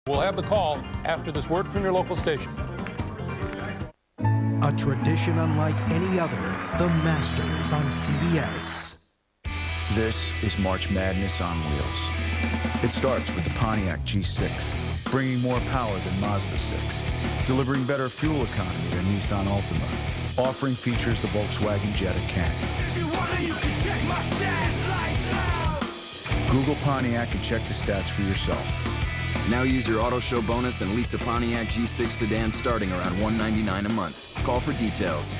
We'll have the call after this word from your local station. A tradition unlike any other, the Masters on CBS. This is March Madness on wheels. It starts with the Pontiac G6, bringing more power than Mazda 6, delivering better fuel economy than Nissan Altima, offering features the Volkswagen Jetta can. If you want it, you can check my stats. Lights out. Google Pontiac and check the stats for yourself. Now use your auto show bonus and lease a Pontiac G6 sedan starting around $199 a month. Call for details.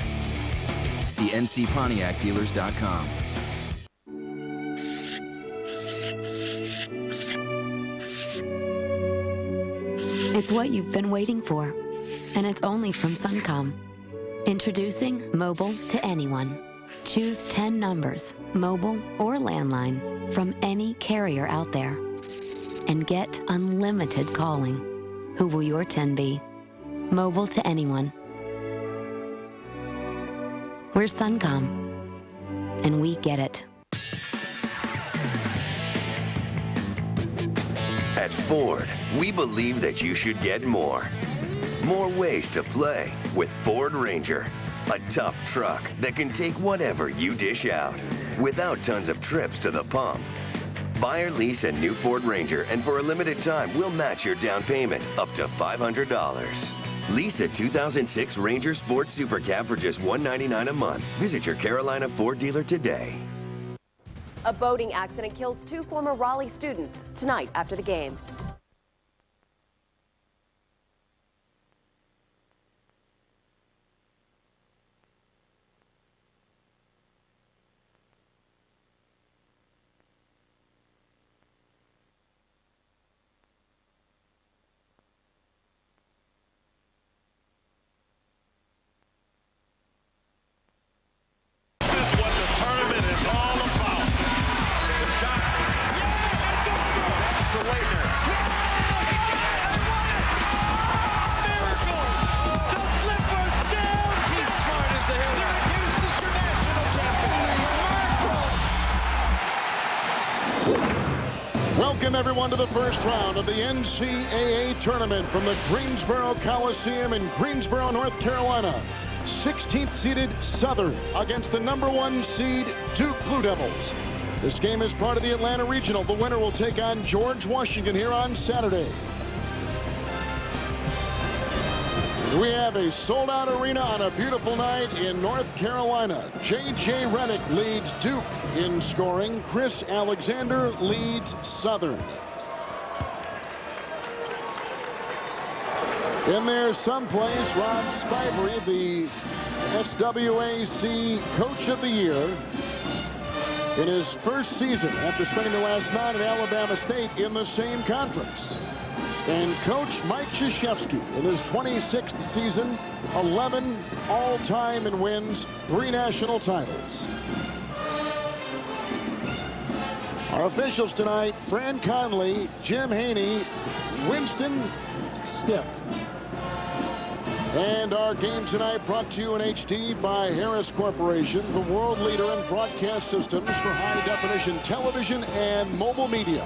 See ncpontiacdealers.com. It's what you've been waiting for, and it's only from Suncom. Introducing Mobile to Anyone. Choose 10 numbers, mobile or landline, from any carrier out there. And get unlimited calling. Who will your 10 be? Mobile to anyone. We're Suncom, and we get it. At Ford, we believe that you should get more. More ways to play with Ford Ranger. A tough truck that can take whatever you dish out without tons of trips to the pump. Buy or lease a new Ford Ranger, and for a limited time, we'll match your down payment up to $500. Lease a 2006 Ranger Sport Super Cab for just $199 a month. Visit your Carolina Ford dealer today. A boating accident kills 2 former Raleigh students tonight after the game. Welcome, everyone, to the first round of the NCAA Tournament from the Greensboro Coliseum in Greensboro, North Carolina. 16th seeded Southern against the #1 seed Duke Blue Devils. This game is part of the Atlanta Regional. The winner will take on George Washington here on Saturday. We have a sold-out arena on a beautiful night in North Carolina. J.J. Redick leads Duke in scoring. Chris Alexander leads Southern. In there someplace, Ron Spivery, the SWAC Coach of the Year, in his first season after spending the last 9 at Alabama State in the same conference. And Coach Mike Krzyzewski in his 26th season, 11 all-time in wins, 3 national titles. Our officials tonight, Fran Conley, Jim Haney, Winston Stiff. And our game tonight brought to you in HD by Harris Corporation, the world leader in broadcast systems for high-definition television and mobile media.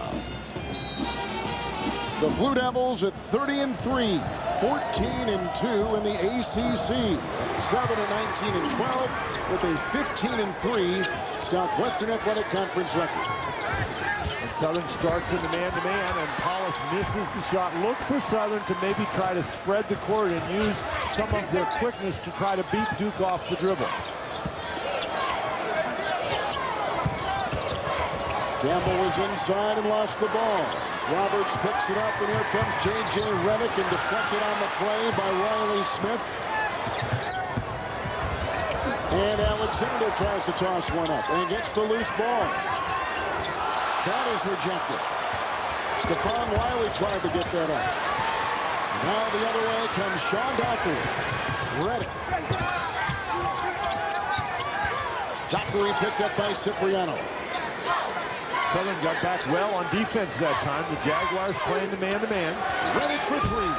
The Blue Devils at 30-3, 14-2 in the ACC. Southern at 19-12 with a 15-3 Southwestern Athletic Conference record. And Southern starts in the man-to-man, and Paulus misses the shot. Look for Southern to maybe try to spread the court and use some of their quickness to try to beat Duke off the dribble. Campbell was inside and lost the ball. Roberts picks it up, and here comes J.J. Redick, and deflected on the play by Riley Smith. And Alexander tries to toss one up and gets the loose ball. That is rejected. Stephon Wiley tried to get that up. Now the other way comes Sean Dockery. Redick. Dockery picked up by Cipriano. Southern got back well on defense that time. The Jaguars playing the man-to-man. Redick for 3.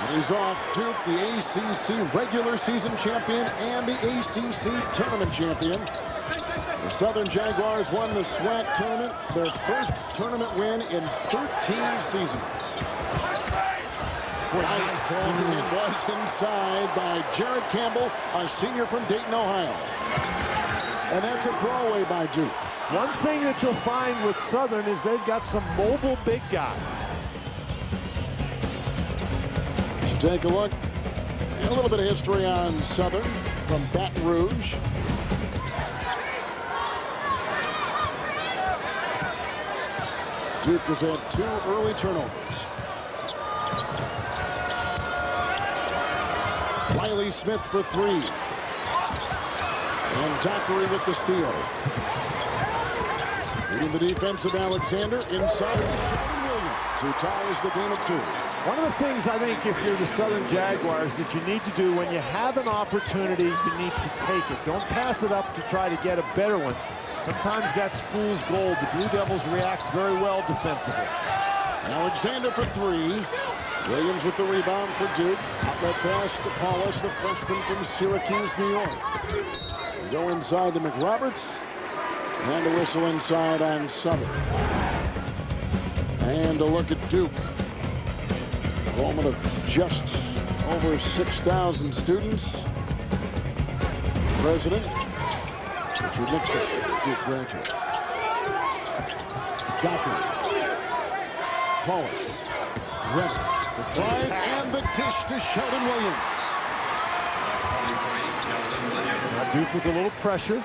And he's off. Duke, the ACC regular season champion and the ACC tournament champion. The Southern Jaguars won the SWAC tournament, their first tournament win in 13 seasons. Nice ball was inside by Jared Campbell, a senior from Dayton, Ohio. And that's a throwaway by Duke. One thing that you'll find with Southern is they've got some mobile big guys. So take a look. A little bit of history on Southern from Baton Rouge. Duke has had 2 early turnovers. Wiley Smith for 3. And Dockery with the steal. Leading the defense of Alexander inside Williams, who ties the game at 2. One of the things I think if you're the Southern Jaguars that you need to do when you have an opportunity, you need to take it. Don't pass it up to try to get a better one. Sometimes that's fool's gold. The Blue Devils react very well defensively. Alexander for 3. Williams with the rebound for Duke. Outlet pass to Paulus, the freshman from Syracuse, New York. We go inside to McRoberts. And a whistle inside on Southern. And a look at Duke. Enrollment of just over 6,000 students. President Richard Nixon, Duke graduate. Dockery. Paulus. Redden. The drive and the dish to Sheldon Williams. Now Duke with a little pressure.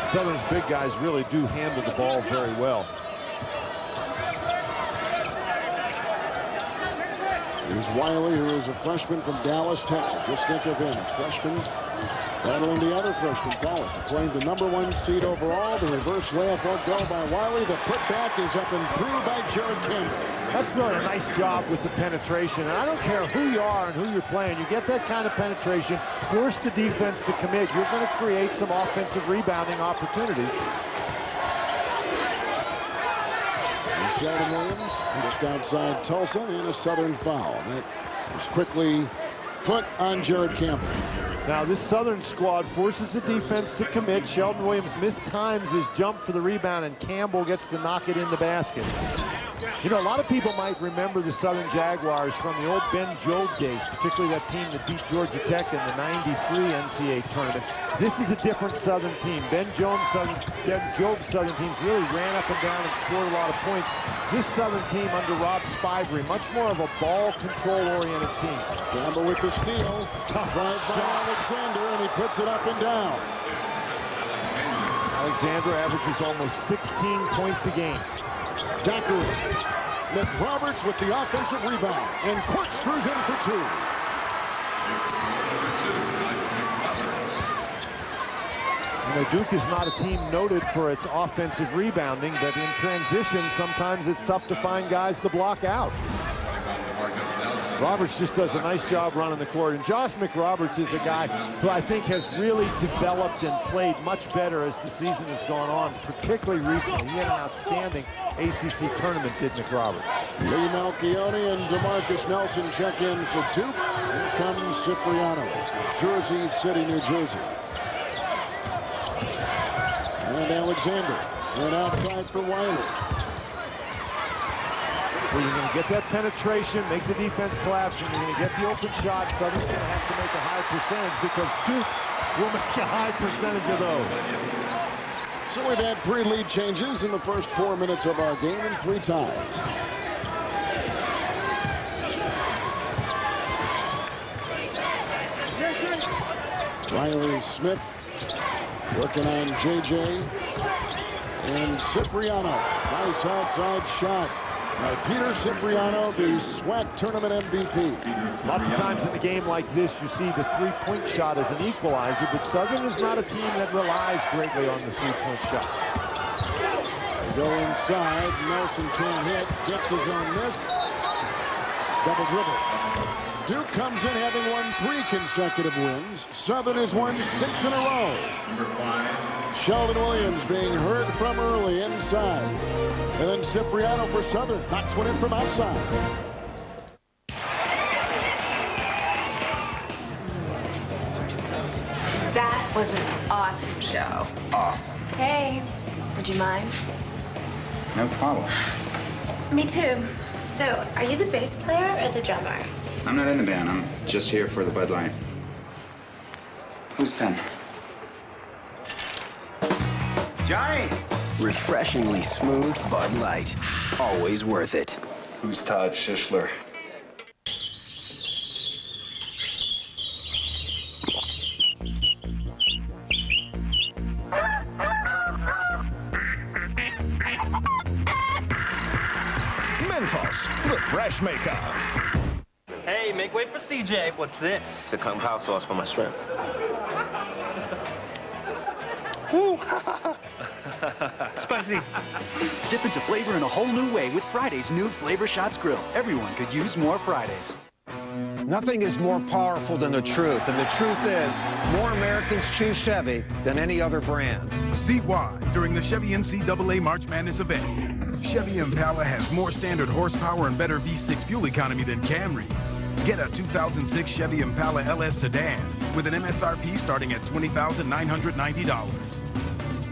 Southern's big guys really do handle the ball very well. Here's Wiley, who is a freshman from Dallas, Texas. Just think of him, a freshman battling the other freshman, Paulus, playing the #1 seed overall. The reverse layup won't go by Wiley. The putback is up and through by Jared Campbell. That's really a nice job with the penetration. And I don't care who you are and who you're playing. You get that kind of penetration, force the defense to commit. You're going to create some offensive rebounding opportunities. Sheldon Williams just outside Tulsa and a Southern foul. That was quickly put on Jared Campbell. Now this Southern squad forces the defense to commit. Sheldon Williams mistimes his jump for the rebound, and Campbell gets to knock it in the basket. You know, a lot of people might remember the Southern Jaguars from the old Ben Jobe days, particularly that team that beat Georgia Tech in the '93 NCAA Tournament. This is a different Southern team. Ben Jobe's Southern teams really ran up and down and scored a lot of points. This Southern team under Rob Spivery, much more of a ball control-oriented team. Campbell with the steal. Tough drive by Alexander, and he puts it up and down. Alexander averages almost 16 points a game. Dockery. McRoberts with the offensive rebound, and corkscrews in for 2. You know, Duke is not a team noted for its offensive rebounding, but in transition, sometimes it's tough to find guys to block out. Roberts just does a nice job running the court, and Josh McRoberts is a guy who I think has really developed and played much better as the season has gone on, particularly recently. He had an outstanding ACC tournament, did McRoberts. Lee Malchione and DeMarcus Nelson check in for Duke. Here comes Cipriano, Jersey City, New Jersey. And Alexander, and outside for Wiley. Well, you're going to get that penetration, make the defense collapse, and you're going to get the open shot. Southern's going to have to make a high percentage because Duke will make a high percentage of those. So we've had 3 lead changes in the first 4 minutes of our game and 3 ties. Riley Smith working on JJ and Cipriano. Nice outside shot by Peter Cipriano, the SWAC tournament MVP. Lots of times in a game like this, you see the three-point shot as an equalizer, but Southern is not a team that relies greatly on the three-point shot. They go inside. Nelson can't hit. Gets his own miss. Double dribble. Duke comes in having won 3 consecutive wins. Southern has won 6 in a row. Sheldon Williams being heard from early inside. And then Cipriano for Southern. Knocks one in from outside. That was an awesome show. Awesome. Hey, would you mind? No problem. Me too. So, are you the bass player or the drummer? I'm not in the band. I'm just here for the Bud Light. Whose pen? Johnny! Refreshingly smooth Bud Light. Always worth it. Who's Todd Shishler? Mentos, the fresh maker. Hey, make way for CJ. What's this? It's a kung pao sauce for my shrimp. Woo! Spicy. Dip into flavor in a whole new way with Friday's new Flavor Shots Grill. Everyone could use more Fridays. Nothing is more powerful than the truth, and the truth is more Americans choose Chevy than any other brand. See why during the Chevy NCAA March Madness event. Chevy Impala has more standard horsepower and better V6 fuel economy than Camry. Get a 2006 Chevy Impala LS sedan with an MSRP starting at $20,990.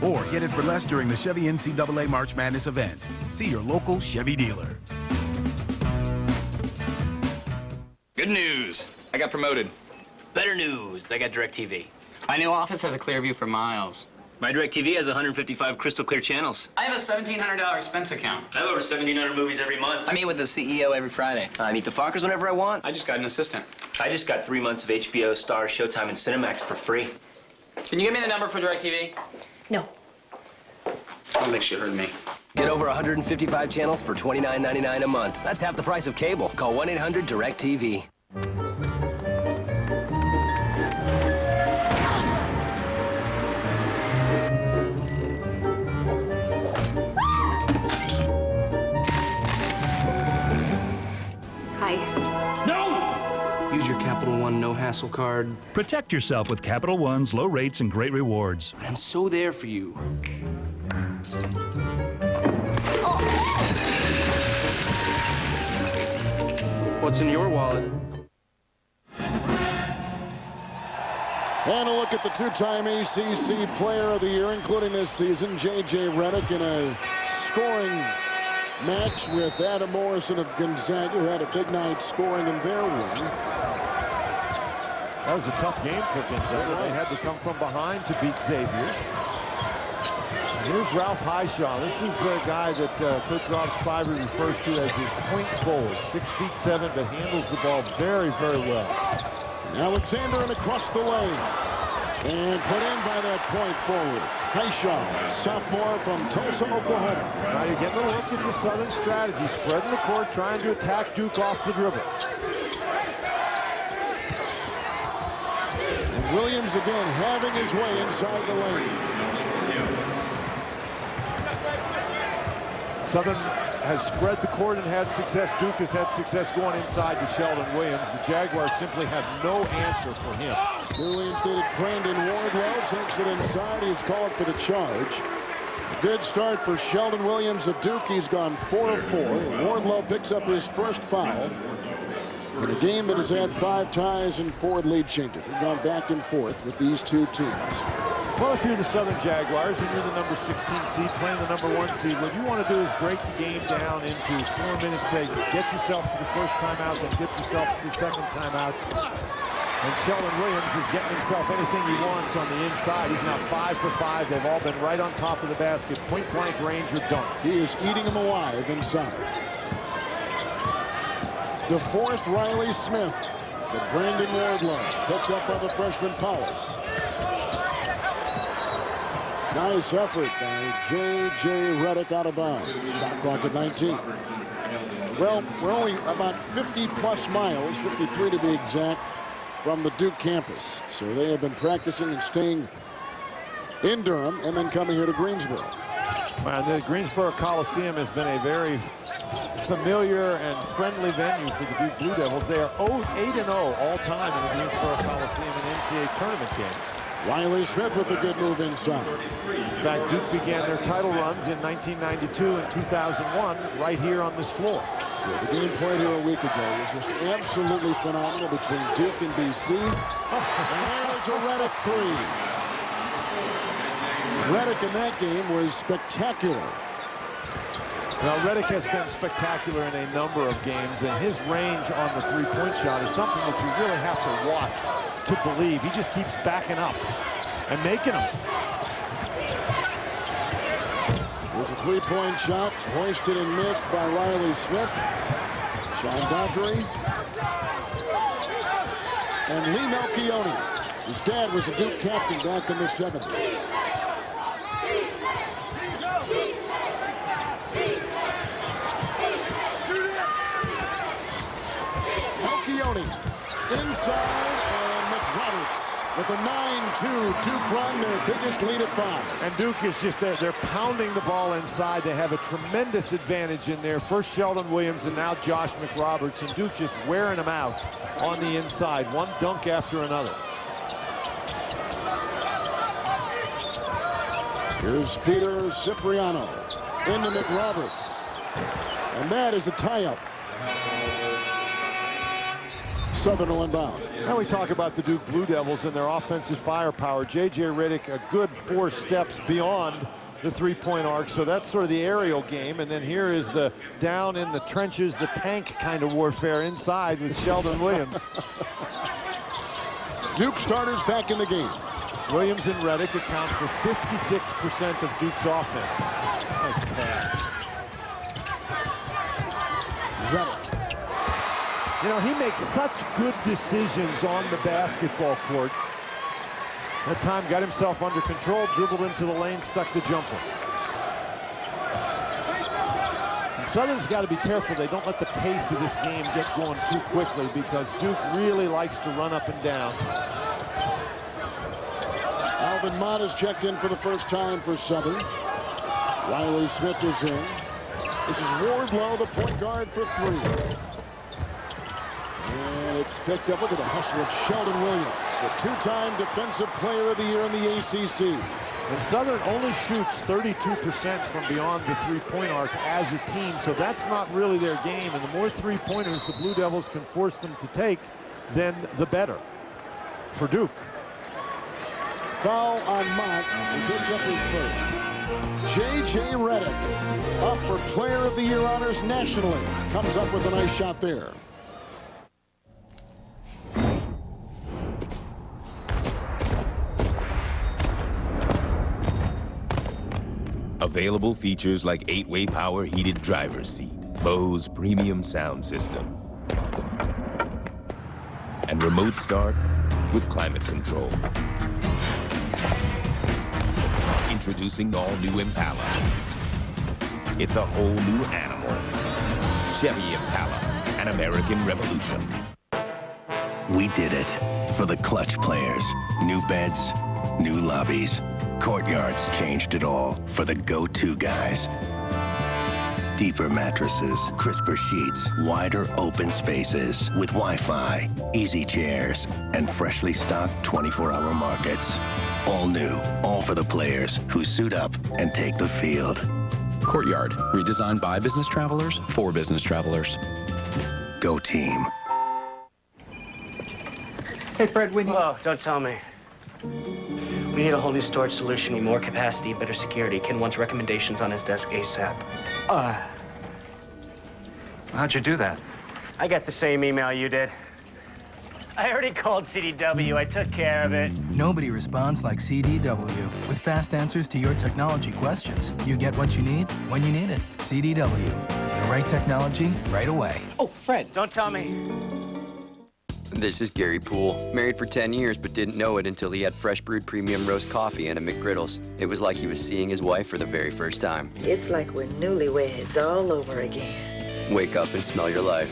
Or get it for less during the Chevy NCAA March Madness event. See your local Chevy dealer. Good news. I got promoted. Better news. I got DirecTV. My new office has a clear view for miles. My DirecTV has 155 crystal clear channels. I have a $1,700 expense account. I have over 1,700 movies every month. I meet with the CEO every Friday. I meet the Fockers whenever I want. I just got an assistant. I just got 3 months of HBO, Star, Showtime, and Cinemax for free. Can you give me the number for DirecTV? No. I don't think she heard me. Get over 155 channels for $29.99 a month. That's half the price of cable. Call 1-800-DIRECTV. Use your Capital One no-hassle card. Protect yourself with Capital One's low rates and great rewards. I'm so there for you. What's in your wallet? And a look at the two-time ACC Player of the Year, including this season, J.J. Redick, in a scoring match with Adam Morrison of Gonzaga, who had a big night scoring in their win. That was a tough game for Gonzaga. They had to come from behind to beat Xavier. Here's Ralph Highshaw. This is a guy that Coach Rob Spivey refers to as his point forward. 6'7", but handles the ball very, very well. Alexander and across the lane. And put in by that point forward. Highshaw, sophomore from Tulsa, Oklahoma. Now you're getting a look at the Southern strategy. Spreading the court, trying to attack Duke off the dribble. And Williams again having his way inside the lane. Southern has spread the court and had success. Duke has had success going inside to Sheldon Williams. The Jaguars simply have no answer for him. Williams did it. Brandon Wardlow takes it inside. He's called for the charge. A good start for Sheldon Williams of Duke. He's gone 4 of 4. Wardlow picks up his first foul in a game that has had 5 ties and 4 lead changes. We've gone back and forth with these two teams. Well, if you're the Southern Jaguars and you're the number 16 seed playing the number 1 seed, what you want to do is break the game down into 4-minute segments. Get yourself to the first timeout, then get yourself to the second timeout. And Sheldon Williams is getting himself anything he wants on the inside. He's now 5 for 5. They've all been right on top of the basket. Point-blank range or dunks. He is eating them alive inside. DeForest Riley Smith to Brandon Wardlow. Picked up by the freshman Paulus. Nice effort by J.J. Redick out of bounds. Shot clock at 19. Well, we're only about 50-plus miles, 53 to be exact, from the Duke campus. So they have been practicing and staying in Durham and then coming here to Greensboro. And the Greensboro Coliseum has been a very familiar and friendly venue for the Duke Blue Devils. They are 8-0 all-time in the Greensboro Coliseum in NCAA Tournament games. Riley Smith with a good move inside. In fact, Duke began their title runs in 1992 and 2001 right here on this floor. Yeah, the game played here a week ago was just absolutely phenomenal between Duke and BC. And there's a Redick 3. Redick in that game was spectacular. Now, Reddick has been spectacular in a number of games, and his range on the three-point shot is something that you really have to watch to believe. He just keeps backing up and making them. There's a three-point shot, hoisted and missed by Riley Smith. Sean Dockery. And Lee Melchione. His dad was a Duke captain back in the 70s. Melchione inside, and McRoberts with a 9-2 Duke run, their biggest lead at 5. And Duke is just there. They're pounding the ball inside. They have a tremendous advantage in there. First Sheldon Williams and now Josh McRoberts, and Duke just wearing them out on the inside. One dunk after another. Here's Peter Cipriano into McRoberts. And that is a tie-up. Southern will inbound. Now we talk about the Duke Blue Devils and their offensive firepower. J.J. Redick, a good 4 steps beyond the three-point arc, so that's sort of the aerial game. And then here is the down in the trenches, the tank kind of warfare inside with Sheldon Williams. Duke starters back in the game. Williams and Redick account for 56% of Duke's offense. Nice pass. Redick. You know, he makes such good decisions on the basketball court. That time got himself under control, dribbled into the lane, stuck the jumper. And Southern's got to be careful they don't let the pace of this game get going too quickly, because Duke really likes to run up and down. Alvin Mott has checked in for the first time for Southern. Riley Smith is in. This is Wardlow, the point guard, for 3. And it's picked up. Look at the hustle of Sheldon Williams, the 2-time Defensive Player of the Year in the ACC. And Southern only shoots 32% from beyond the three-point arc as a team, so that's not really their game. And the more three-pointers the Blue Devils can force them to take, then the better for Duke. Foul on Mott, and picks up his first. J.J. Redick, up for Player of the Year honors nationally, comes up with a nice shot there. Available features like 8-way power heated driver's seat, Bose premium sound system, and remote start with climate control. Introducing the all-new Impala. It's a whole new animal. Chevy Impala, an American revolution. We did it for the clutch players. New beds, new lobbies. Courtyards changed it all for the go-to guys. Deeper mattresses, crisper sheets, wider open spaces with Wi-Fi, easy chairs, and freshly stocked 24-hour markets. All new, all for the players who suit up and take the field. Courtyard, redesigned by business travelers for business travelers. Go team. Hey, Fred, we need... Oh, don't tell me. We need a whole new storage solution. Need more capacity, better security. Ken wants recommendations on his desk ASAP. How'd you do that? I got the same email you did. I already called CDW. I took care of it. Nobody responds like CDW. With fast answers to your technology questions, you get what you need when you need it. CDW. The right technology, right away. Oh, Fred, don't tell me. This is Gary Poole. Married for 10 years, but didn't know it until he had fresh brewed premium roast coffee and a McGriddles. It was like he was seeing his wife for the very first time. It's like we're newlyweds all over again. Wake up and smell your life.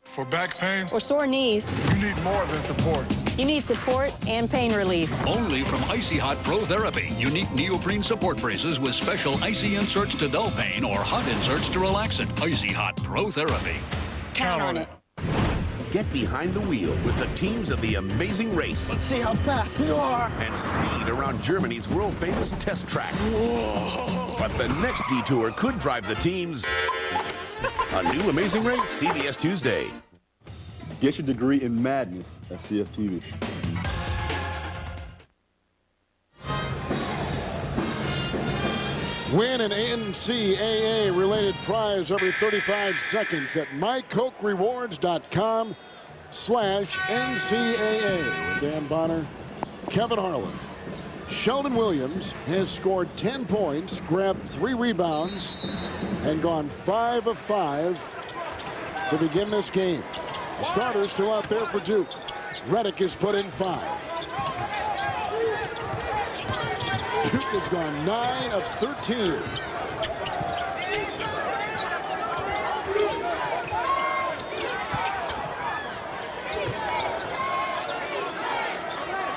For back pain or sore knees, you need more than support. You need support and pain relief. Only from Icy Hot Pro Therapy. Unique neoprene support braces with special icy inserts to dull pain or hot inserts to relax it. Icy Hot Pro Therapy. Count on it. Get behind the wheel with the teams of the Amazing Race. Let's see how fast you are. And speed around Germany's world-famous test track. Whoa. But the next detour could drive the teams. A new Amazing Race, CBS Tuesday. Get your degree in madness at CSTV. Win an NCAA-related prize every 35 seconds at mycokerewards.com/NCAA. With Dan Bonner, Kevin Harlan. Sheldon Williams has scored 10 points, grabbed 3 rebounds, and gone 5 of 5 to begin this game. The starters still out there for Duke. Redick is put in 5. Duke has gone 9 of 13.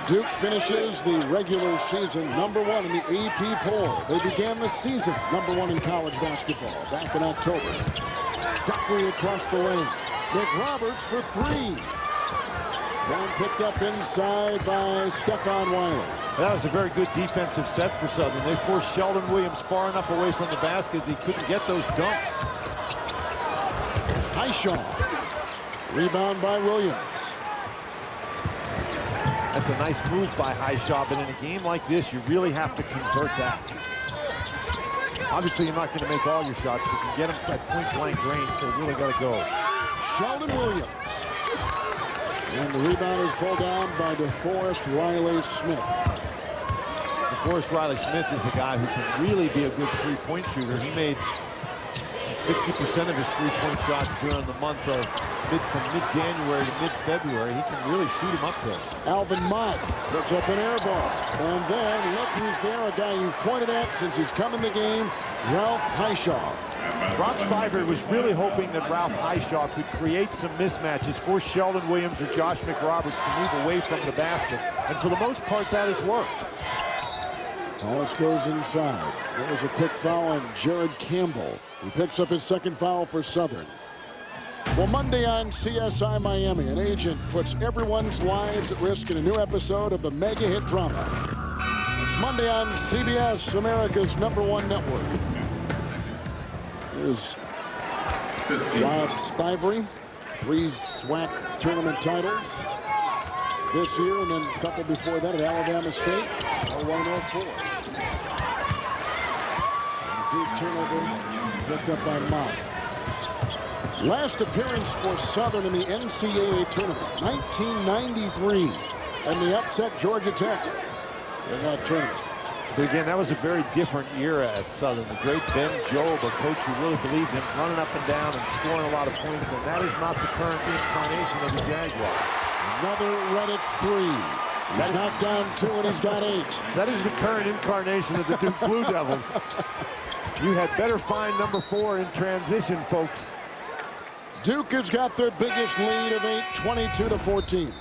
Duke finishes the regular season #1 in the AP poll. They began the season #1 in college basketball back in October. Dockery across the lane. McRoberts for 3. One picked up inside by Stephon Wiley. That was a very good defensive set for Southern. They forced Sheldon Williams far enough away from the basket that he couldn't get those dunks. Highshaw. Rebound by Williams. That's a nice move by Highshaw, but in a game like this, you really have to convert that. Obviously, you're not going to make all your shots, but you can get them at point-blank range, so you really got to go. Sheldon Williams. And the rebound is pulled down by DeForest Riley-Smith. DeForest Riley-Smith is a guy who can really be a good three-point shooter. He made 60% of his three-point shots during the month of from mid-January to mid-February. He can really shoot him up there. Alvin Mott puts up an air ball. And then look who's there, a guy you've pointed at since he's come in the game, Ralph Highshaw. Rob Spiver was really hoping that Ralph Highshaw could create some mismatches, force Sheldon Williams or Josh McRoberts to move away from the basket. And for the most part, that has worked. Hollis goes inside. There was a quick foul on Jared Campbell. He picks up his second foul for Southern. Well, Monday on CSI Miami, an agent puts everyone's lives at risk in a new episode of the mega hit drama. It's Monday on CBS, America's #1 network. Here's Rob Spivery, 3 SWAC tournament titles this year, and then a couple before that at Alabama State, 01-04. Big turnover picked up by Mott. Last appearance for Southern in the NCAA Tournament, 1993, and the upset Georgia Tech in that tournament. But again, that was a very different era at Southern. The great Ben Jobe, a coach who really believed in running up and down and scoring a lot of points, and that is not the current incarnation of the Jaguars. Another Redick 3. He's knocked down 2 and he's got 8. That is the current incarnation of the Duke Blue Devils. You had better find number 4 in transition, folks. Duke has got their biggest lead of 8, 22-14.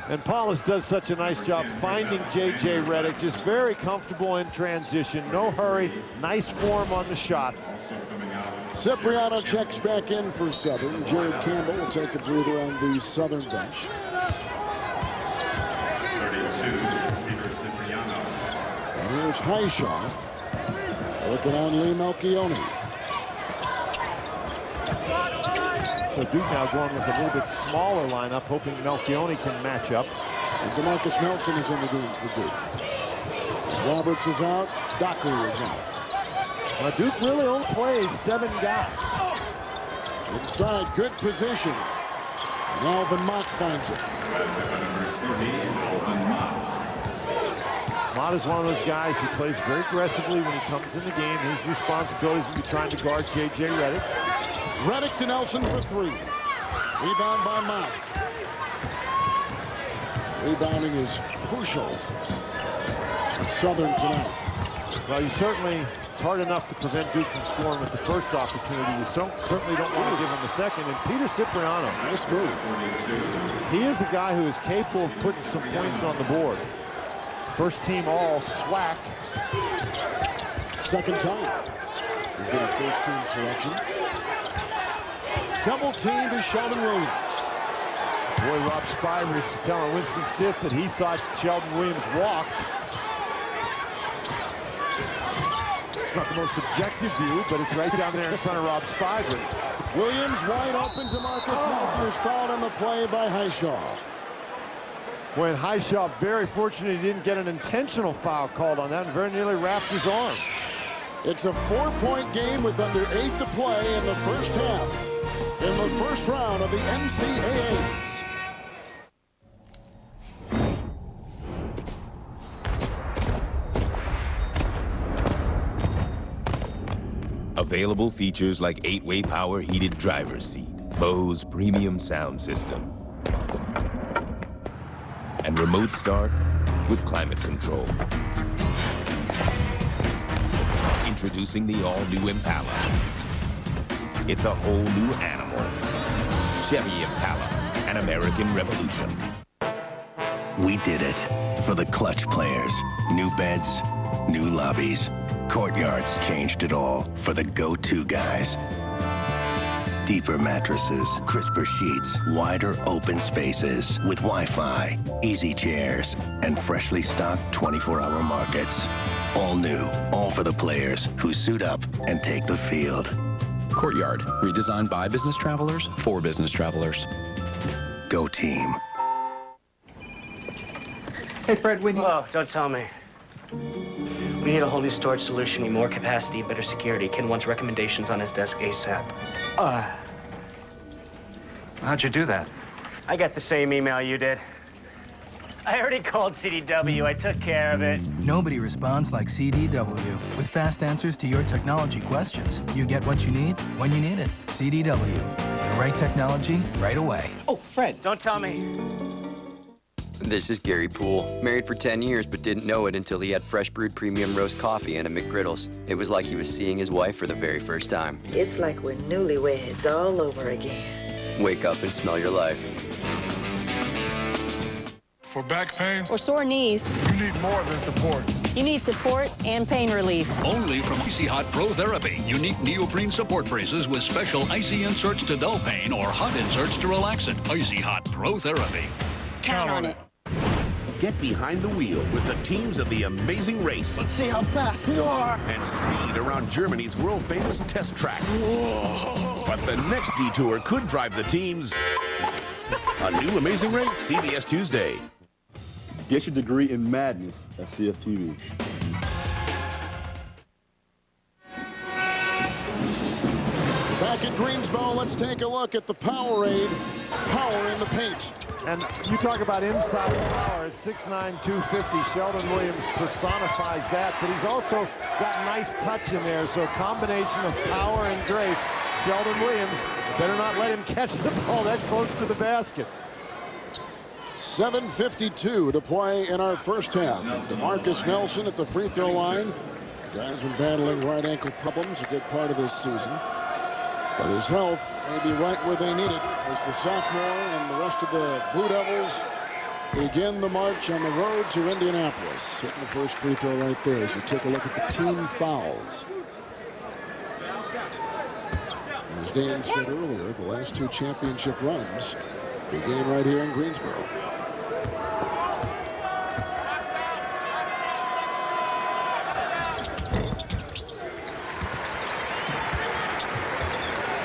And Paulus does such a nice job finding J.J. Redick, just very comfortable in transition, no hurry, nice form on the shot. Cipriano checks back in for Southern. Jared Campbell will take a breather on the Southern bench. And here's Highshaw working on Lee Melchione. So Duke now going with a little bit smaller lineup, hoping Melchione can match up. And DeMarcus Nelson is in the game for Duke. Roberts is out. Dockery is out. Now Duke really only plays 7 guys. Inside, good position. And Alvin Mott finds it. Mott is one of those guys who plays very aggressively when he comes in the game. His responsibility is to be trying to guard J.J. Redick. Redick to Nelson for 3. Rebound by Mott. Rebounding is crucial for Southern tonight. Well, you certainly, it's hard enough to prevent Duke from scoring with the first opportunity. You certainly don't want to give him the second. And Peter Cipriano. Nice move. He is a guy who is capable of putting some points on the board. First team all SWAC. Second time. He's got a first team selection. Double team to Sheldon Williams. Boy, Rob Spiver is telling Winston Stiff that he thought Sheldon Williams walked. It's not the most objective view, but it's right down there in front of Rob Spiver. Williams wide open. DeMarcus Nelson is fouled on the play by Highshaw. When Highshaw, very fortunate he didn't get an intentional foul called on that and very nearly wrapped his arm. It's a 4-point game with under 8 to play in the first half. In the first round of the NCAAs. Available features like 8-way power heated driver's seat, Bose premium sound system, and remote start with climate control. Introducing the all-new Impala. It's a whole new animal. Chevy Impala, an American revolution. We did it for the clutch players. New beds, new lobbies. Courtyards changed it all for the go-to guys. Deeper mattresses, crisper sheets, wider open spaces with Wi-Fi, easy chairs, and freshly stocked 24-hour markets. All new, all for the players who suit up and take the field. Courtyard, redesigned by business travelers for business travelers. Go team. Hey, Fred, we need... Oh, don't tell me. We need a whole new storage solution, need more capacity, better security. Ken wants recommendations on his desk ASAP. How'd you do that? I got the same email you did. I already called CDW. I took care of it. Nobody responds like CDW. With fast answers to your technology questions, you get what you need when you need it. CDW, the right technology right away. Oh, Fred, don't tell me. This is Gary Poole. Married for 10 years, but didn't know it until he had fresh brewed premium roast coffee and a McGriddles. It was like he was seeing his wife for the very first time. It's like we're newlyweds all over again. Wake up and smell your life. For back pain or sore knees, you need more than support. You need support and pain relief. Only from Icy Hot Pro Therapy. Unique neoprene support braces with special icy inserts to dull pain or hot inserts to relax it. Icy Hot Pro Therapy. Count on it. Get behind the wheel with the teams of the Amazing Race. Let's see how fast you are. And speed around Germany's world-famous test track. Whoa. But the next detour could drive the teams. A new Amazing Race, CBS Tuesday. Get your degree in madness at CSTV. Back in Greensboro, let's take a look at the Powerade. Power in the paint. And you talk about inside power at 6'9", 250. Sheldon Williams personifies that, but he's also got nice touch in there. So a combination of power and grace. Sheldon Williams, better not let him catch the ball that close to the basket. 7:52 to play in our first half. DeMarcus Nelson at the free throw line. The guy's been battling right ankle problems a good part of this season. But his health may be right where they need it as the sophomore and the rest of the Blue Devils begin the march on the road to Indianapolis. Hitting the first free throw right there as you take a look at the team fouls. As Dan said earlier, the last two championship runs began right here in Greensboro.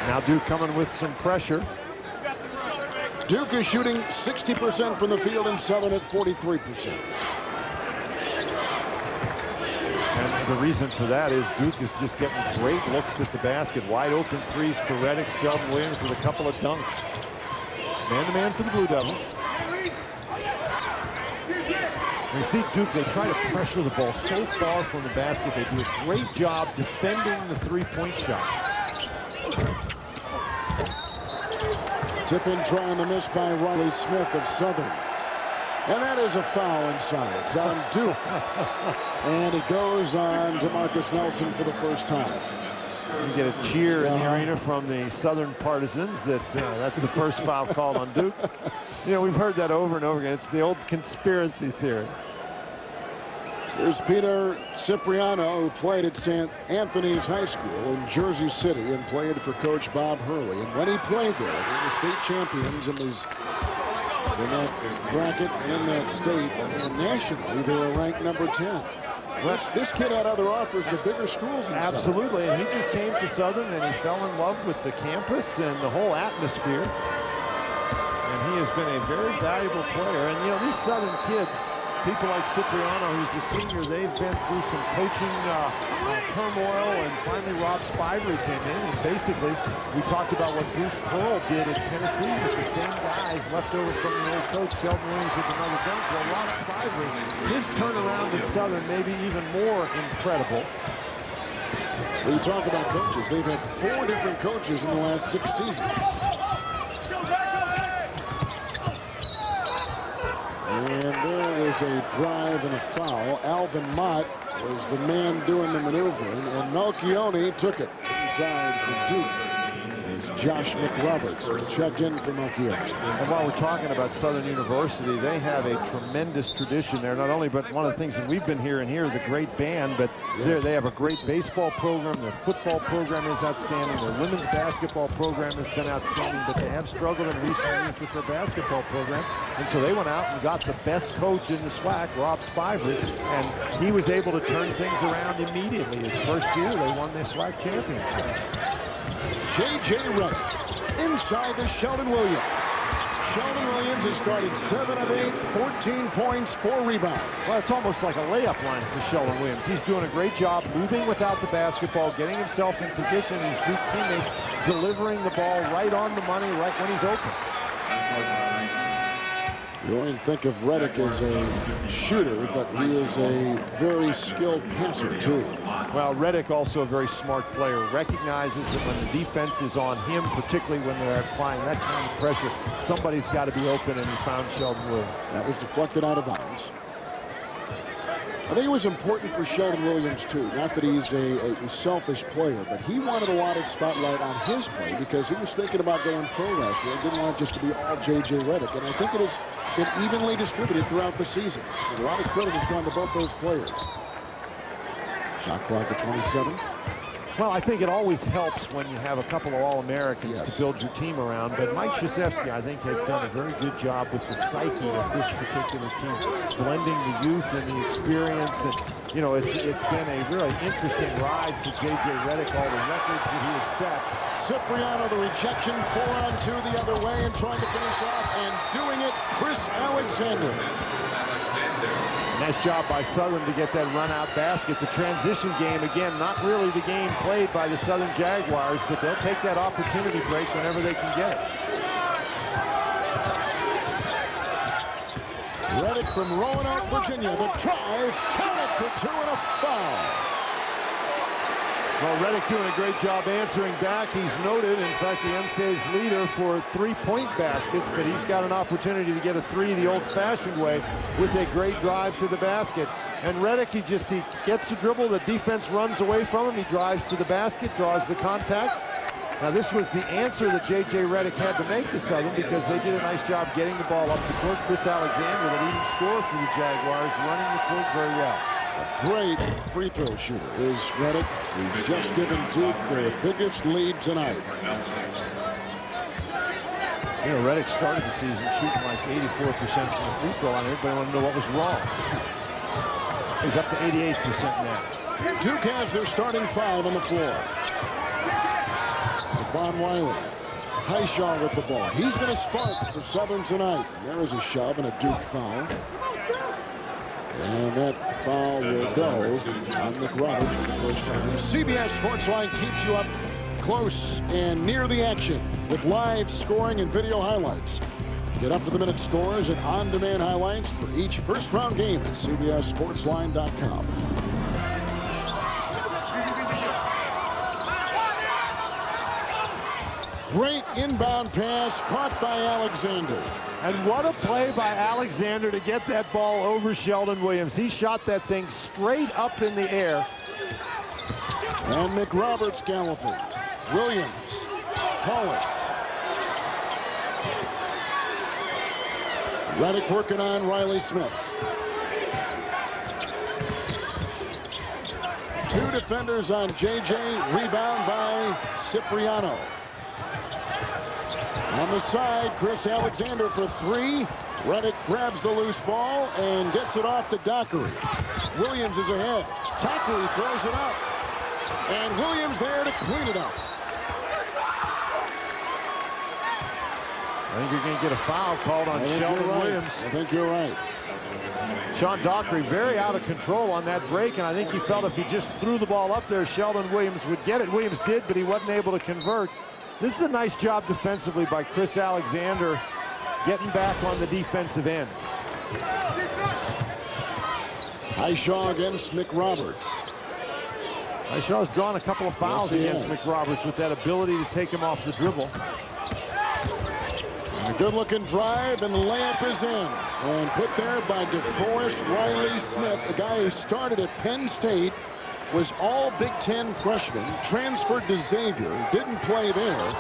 Now Duke coming with some pressure. Duke is shooting 60% from the field and Southern at 43%. And the reason for that is Duke is just getting great looks at the basket. Wide open threes for Reddick. Sheldon Williams with a couple of dunks. Man-to-man for the Blue Devils. You see Duke, they try to pressure the ball so far from the basket. They do a great job defending the three-point shot. Tip-in try on the miss by Riley Smith of Southern. And that is a foul inside. It's on Duke. And it goes on DeMarcus Nelson for the first time. You get a cheer in the arena from the Southern partisans that that's the first foul called on Duke. You know, we've heard that over and over again. It's the old conspiracy theory. Here's Peter Cipriano, who played at St. Anthony's High School in Jersey City and played for Coach Bob Hurley. And when he played there, they were state champions and was in that bracket and in that state. And nationally, they were ranked number 10. Well, this kid had other offers to bigger schools. Absolutely, and he just came to Southern and he fell in love with the campus and the whole atmosphere. And he has been a very valuable player. And, you know, these Southern kids, people like Cipriano, who's the senior, they've been through some coaching turmoil, and finally Rob Spivey came in, and basically we talked about what Bruce Pearl did at Tennessee with the same guys left over from the old coach Sheldon Williams with another dunk. Well, Rob Spivey, his turnaround at Southern may be even more incredible. When you talk about coaches, they've had 4 different coaches in the last 6 seasons. And there was a drive and a foul. Alvin Mott was the man doing the maneuvering, and Melchione took it inside for Duke. As Josh McRoberts will check in for Melchione. And while we're talking about Southern University, they have a tremendous tradition there. Not only, but one of the things that we've been hearing here is a great band, but they have a great baseball program. Their football program is outstanding. Their women's basketball program has been outstanding, but they have struggled in recent years with their basketball program. And so they went out and got the best coach in the SWAC, Rob Spivey, and he was able to turn things around immediately. His first year, they won the SWAC championship. J.J. Redick inside to Sheldon Williams. Sheldon Williams has started 7 of 8, 14 points, 4 rebounds. Well, it's almost like a layup line for Sheldon Williams. He's doing a great job moving without the basketball, getting himself in position. His Duke teammates delivering the ball right on the money, right when he's open. You don't think of Redick as a shooter, but he is a very skilled passer, too. Well, Redick also a very smart player. Recognizes that when the defense is on him, particularly when they're applying that kind of pressure, somebody's got to be open, and he found Sheldon Williams. That was deflected out of bounds. I think it was important for Sheldon Williams, too. Not that he's a selfish player, but he wanted a lot of spotlight on his play because he was thinking about going pro last year. He didn't want it just to be all J.J. Redick, and I think it has been evenly distributed throughout the season. A lot of credit has gone to both those players. Shot clock at 27. Well, I think it always helps when you have a couple of All-Americans to build your team around. But Mike Krzyzewski, I think, has done a very good job with the psyche of this particular team, blending the youth and the experience. And, you know, it's been a really interesting ride for J.J. Redick, all the records that he has set. Cipriano, the rejection, 4-on-2 the other way, and trying to finish off, and doing it, Chris Alexander. Nice job by Southern to get that run-out basket. The transition game, again, not really the game played by the Southern Jaguars, but they'll take that opportunity break whenever they can get it. Redick from Roanoke, Virginia. The drive, counted for 2 and a foul. Well, Redick doing a great job answering back. He's noted, in fact, the NCAA's leader for 3-point baskets, but he's got an opportunity to get a 3 the old-fashioned way with a great drive to the basket. And Redick, he gets the dribble, the defense runs away from him, he drives to the basket, draws the contact. Now, this was the answer that J.J. Redick had to make to Southern because they did a nice job getting the ball up the court. Chris Alexander, the leading scorer for the Jaguars, running the court very well. A great free throw shooter is Redick. He's just given Duke their biggest lead tonight. You know, Redick started the season shooting like 84% from the free throw line. Everybody wanted to know what was wrong. He's up to 88% now. Duke has their starting 5 on the floor. Stephon Wiley. Highshaw with the ball. He's been a spark for Southern tonight. There is a shove and a Duke foul. And that foul will go on McRoberts for the first time. CBS Sportsline keeps you up close and near the action with live scoring and video highlights. Get up-to-the-minute scores and on-demand highlights for each first-round game at CBSSportsline.com. Great inbound pass caught by Alexander. And what a play by Alexander to get that ball over Sheldon Williams. He shot that thing straight up in the air. And McRoberts galloping. Williams. Paulus. Redick working on Riley Smith. 2 defenders on J.J. Rebound by Cipriano. On the side, Chris Alexander for 3. Redick grabs the loose ball and gets it off to Dockery. Williams is ahead. Dockery throws it up. And Williams there to clean it up. I think you're going to get a foul called on Sheldon Williams. I think you're right. Sean Dockery very out of control on that break, and I think he felt if he just threw the ball up there, Sheldon Williams would get it. Williams did, but he wasn't able to convert. This is a nice job defensively by Chris Alexander, getting back on the defensive end. Highshaw against McRoberts. Highshaw's drawn a couple of fouls against McRoberts with that ability to take him off the dribble. A good-looking drive, and the layup is in. And put there by DeForest Riley Smith, a guy who started at Penn State, was all Big Ten freshman, transferred to Xavier, didn't play there,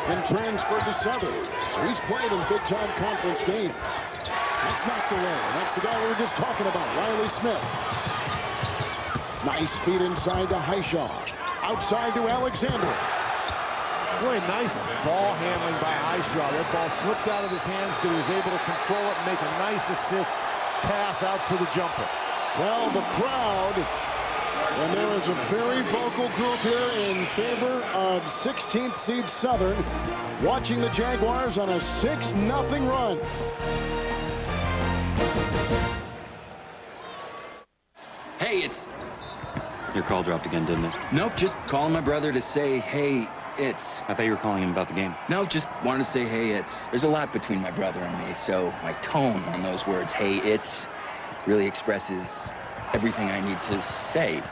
and transferred to Southern. So he's played in big-time conference games. That's knocked away. That's the guy we were just talking about, Riley Smith. Nice feed inside to Highshaw. Outside to Alexander. Boy, nice ball handling by Highshaw. That ball slipped out of his hands, but he was able to control it and make a nice assist pass out for the jumper. Well, the crowd, and there is a very vocal group here in favor of 16th seed Southern, watching the Jaguars on a 6-0 run. Hey, it's... Your call dropped again, didn't it? Nope, just calling my brother to say, hey, it's... I thought you were calling him about the game. No, just wanted to say, hey, it's... There's a lot between my brother and me, so my tone on those words, hey, it's, really expresses everything I need to say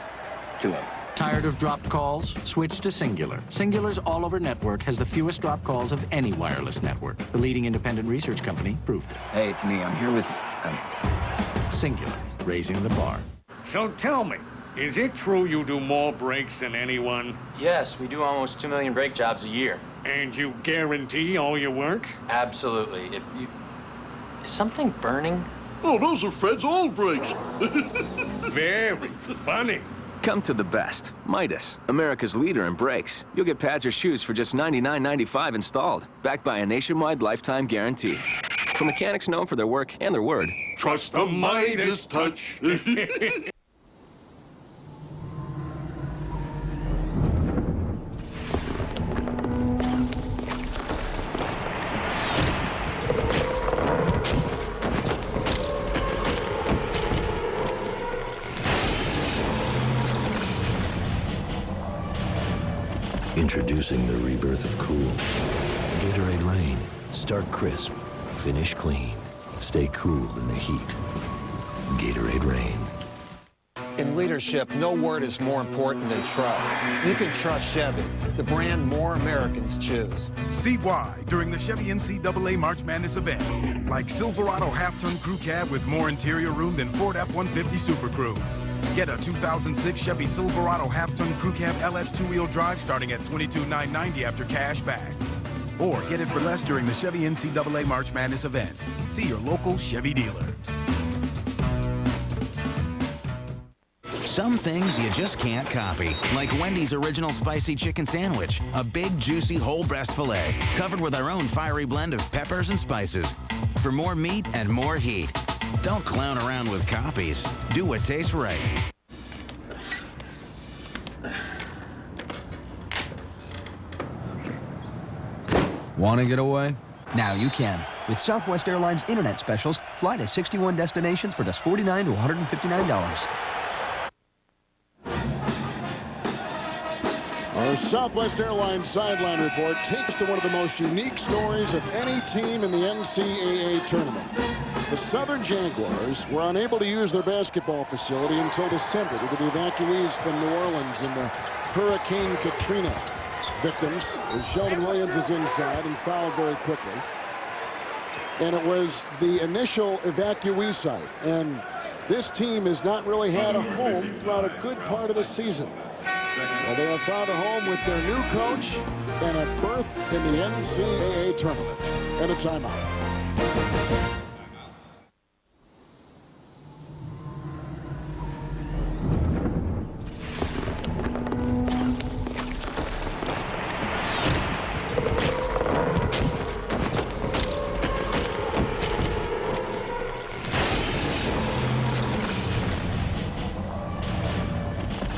to him. Tired of dropped calls? Switch to Singular. Singular's all-over network has the fewest dropped calls of any wireless network. The leading independent research company proved it. Hey, it's me. I'm here with... Singular, raising the bar. So tell me, is it true you do more breaks than anyone? Yes, we do almost 2 million brake jobs a year. And you guarantee all your work? Absolutely. If you... Is something burning? Oh, those are Fred's old brakes. Very funny. Come to the best. Midas, America's leader in brakes. You'll get pads or shoes for just $99.95 installed, backed by a nationwide lifetime guarantee. For mechanics known for their work and their word. Trust the Midas touch. Introducing the rebirth of cool. Gatorade Rain. Start crisp, finish clean. Stay cool in the heat. Gatorade Rain. In leadership, no word is more important than trust. You can trust Chevy, the brand more Americans choose. See why during the Chevy NCAA March Madness event. Like Silverado half-ton crew cab with more interior room than Ford F-150 Super Crew. Get a 2006 Chevy Silverado half-ton crew cab LS two-wheel drive starting at $22,990 after cash back. Or get it for less during the Chevy NCAA March Madness event. See your local Chevy dealer. Some things you just can't copy, like Wendy's original spicy chicken sandwich, a big, juicy whole breast filet, covered with our own fiery blend of peppers and spices. For more meat and more heat. Don't clown around with copies. Do what tastes right. Want to get away? Now you can. With Southwest Airlines Internet Specials, fly to 61 destinations for just $49 to $159. Our Southwest Airlines sideline report takes to one of the most unique stories of any team in the NCAA tournament. The Southern Jaguars were unable to use their basketball facility until December due to the evacuees from New Orleans in the Hurricane Katrina. Victims, as Sheldon Williams is inside and fouled very quickly. And it was the initial evacuee site. And this team has not really had a home throughout a good part of the season. Well, they have found a home with their new coach and a berth in the NCAA tournament. And a timeout.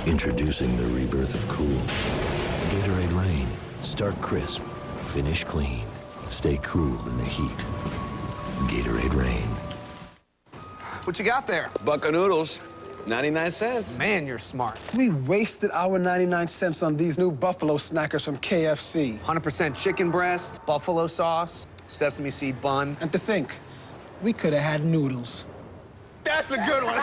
Introducing the rebirth of cool. Gatorade Rain. Start crisp, finish clean. Stay cool in the heat. Gatorade Rain. What you got there? Buck of noodles, 99 cents. Man, you're smart. We wasted our 99 cents on these new buffalo snackers from KFC. 100% chicken breast, buffalo sauce, sesame seed bun. And to think, we could have had noodles. That's a good one.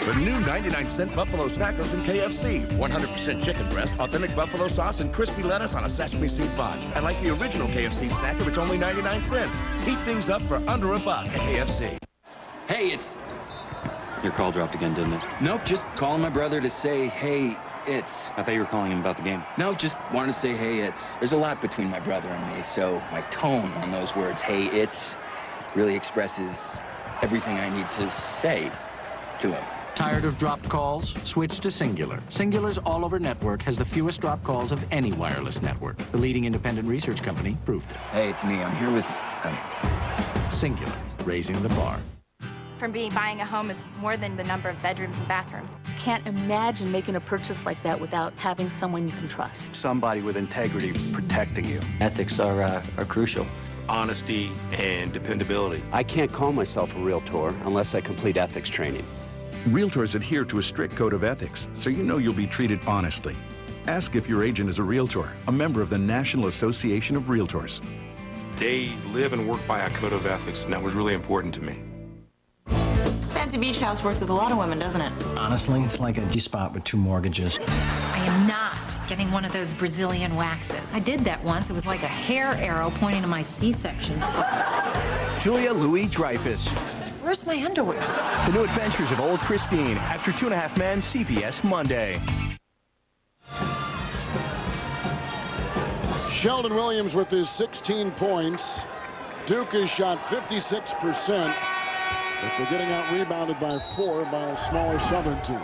The new 99-cent Buffalo Snacker from KFC. 100% chicken breast, authentic buffalo sauce, and crispy lettuce on a sesame seed bun. And like the original KFC Snacker, it's only 99 cents. Heat things up for under $1 at KFC. Hey, it's... Your call dropped again, didn't it? Nope, just calling my brother to say, hey, it's... I thought you were calling him about the game. No, just wanted to say, hey, it's... There's a lot between my brother and me, so my tone on those words, hey, it's, really expresses everything I need to say to him. Tired of dropped calls? Switch to Singular. Singular's all-over network has the fewest dropped calls of any wireless network. The leading independent research company proved it. Hey, it's me. I'm here with... Singular, raising the bar. From buying a home is more than the number of bedrooms and bathrooms. Can't imagine making a purchase like that without having someone you can trust. Somebody with integrity protecting you. Ethics are crucial. Honesty and dependability. I can't call myself a realtor unless I complete ethics training. Realtors adhere to a strict code of ethics, so you know you'll be treated honestly. Ask if your agent is a realtor, a member of the National Association of Realtors. They live and work by a code of ethics, and that was really important to me. Fancy beach house works with a lot of women, doesn't it? Honestly, it's like a G-spot with 2 mortgages. I am not getting one of those Brazilian waxes. I did that once. It was like a hair arrow pointing to my C-section. Julia Louis-Dreyfus. Where's my underwear? The New Adventures of Old Christine. After 2.5 Men, CBS Monday. Sheldon Williams with his 16 points. Duke has shot 56%. But they're getting out-rebounded by 4 by a smaller Southern team.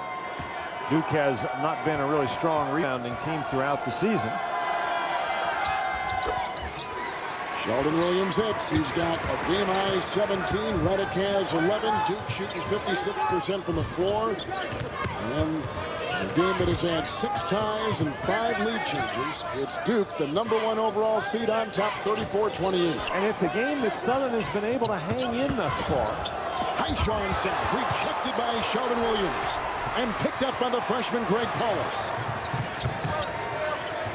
Duke has not been a really strong rebounding team throughout the season. Sheldon Williams hits. He's got a game-high 17. Reddick has 11. Duke shooting 56% from the floor. And a game that has had 6 ties and 5 lead changes. It's Duke, the #1 overall seed on top, 34-28. And it's a game that Southern has been able to hang in thus far. Highshaw inside, rejected by Sheldon Williams, and picked up by the freshman Greg Paulus.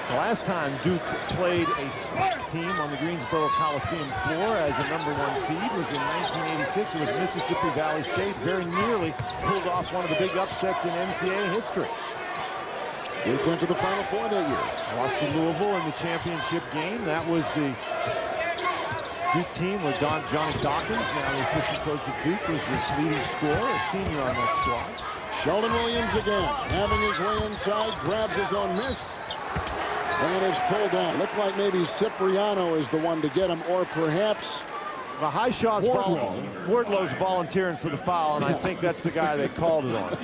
The last time Duke played a SWAT team on the Greensboro Coliseum floor as a #1 seed was in 1986. It was Mississippi Valley State. Very nearly pulled off one of the big upsets in NCAA history. Duke went to the Final Four that year. Lost to Louisville in the championship game. That was the Duke team with Johnny Dawkins, now the assistant coach of Duke, was this leading scorer, a senior on that squad. Sheldon Williams again, having his way inside, grabs his own miss, and is pulled out. Looked like maybe Cipriano is the one to get him, or perhaps Highshaw's Wardlow's volunteering for the foul, and I think that's the guy they called it on.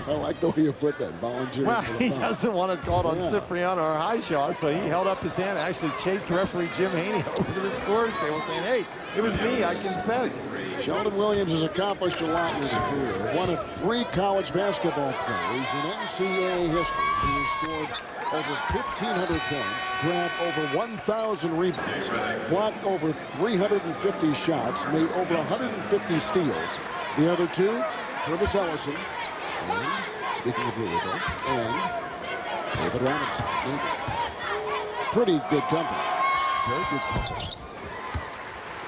I like the way you put that, volunteering. Well, for the he foul. doesn't want it called on Cipriano or Highshaw, so he held up his hand and actually chased referee Jim Haney over to the scorer's table saying, hey, it was me, I confess. Sheldon Williams has accomplished a lot in his career. One of 3 college basketball players in NCAA history who has scored over 1,500 points, grabbed over 1,000 rebounds, blocked over 350 shots, made over 150 steals. The other 2, Purvis Ellison, and, speaking of Louisville, and David Robinson. Pretty good company. Very good company.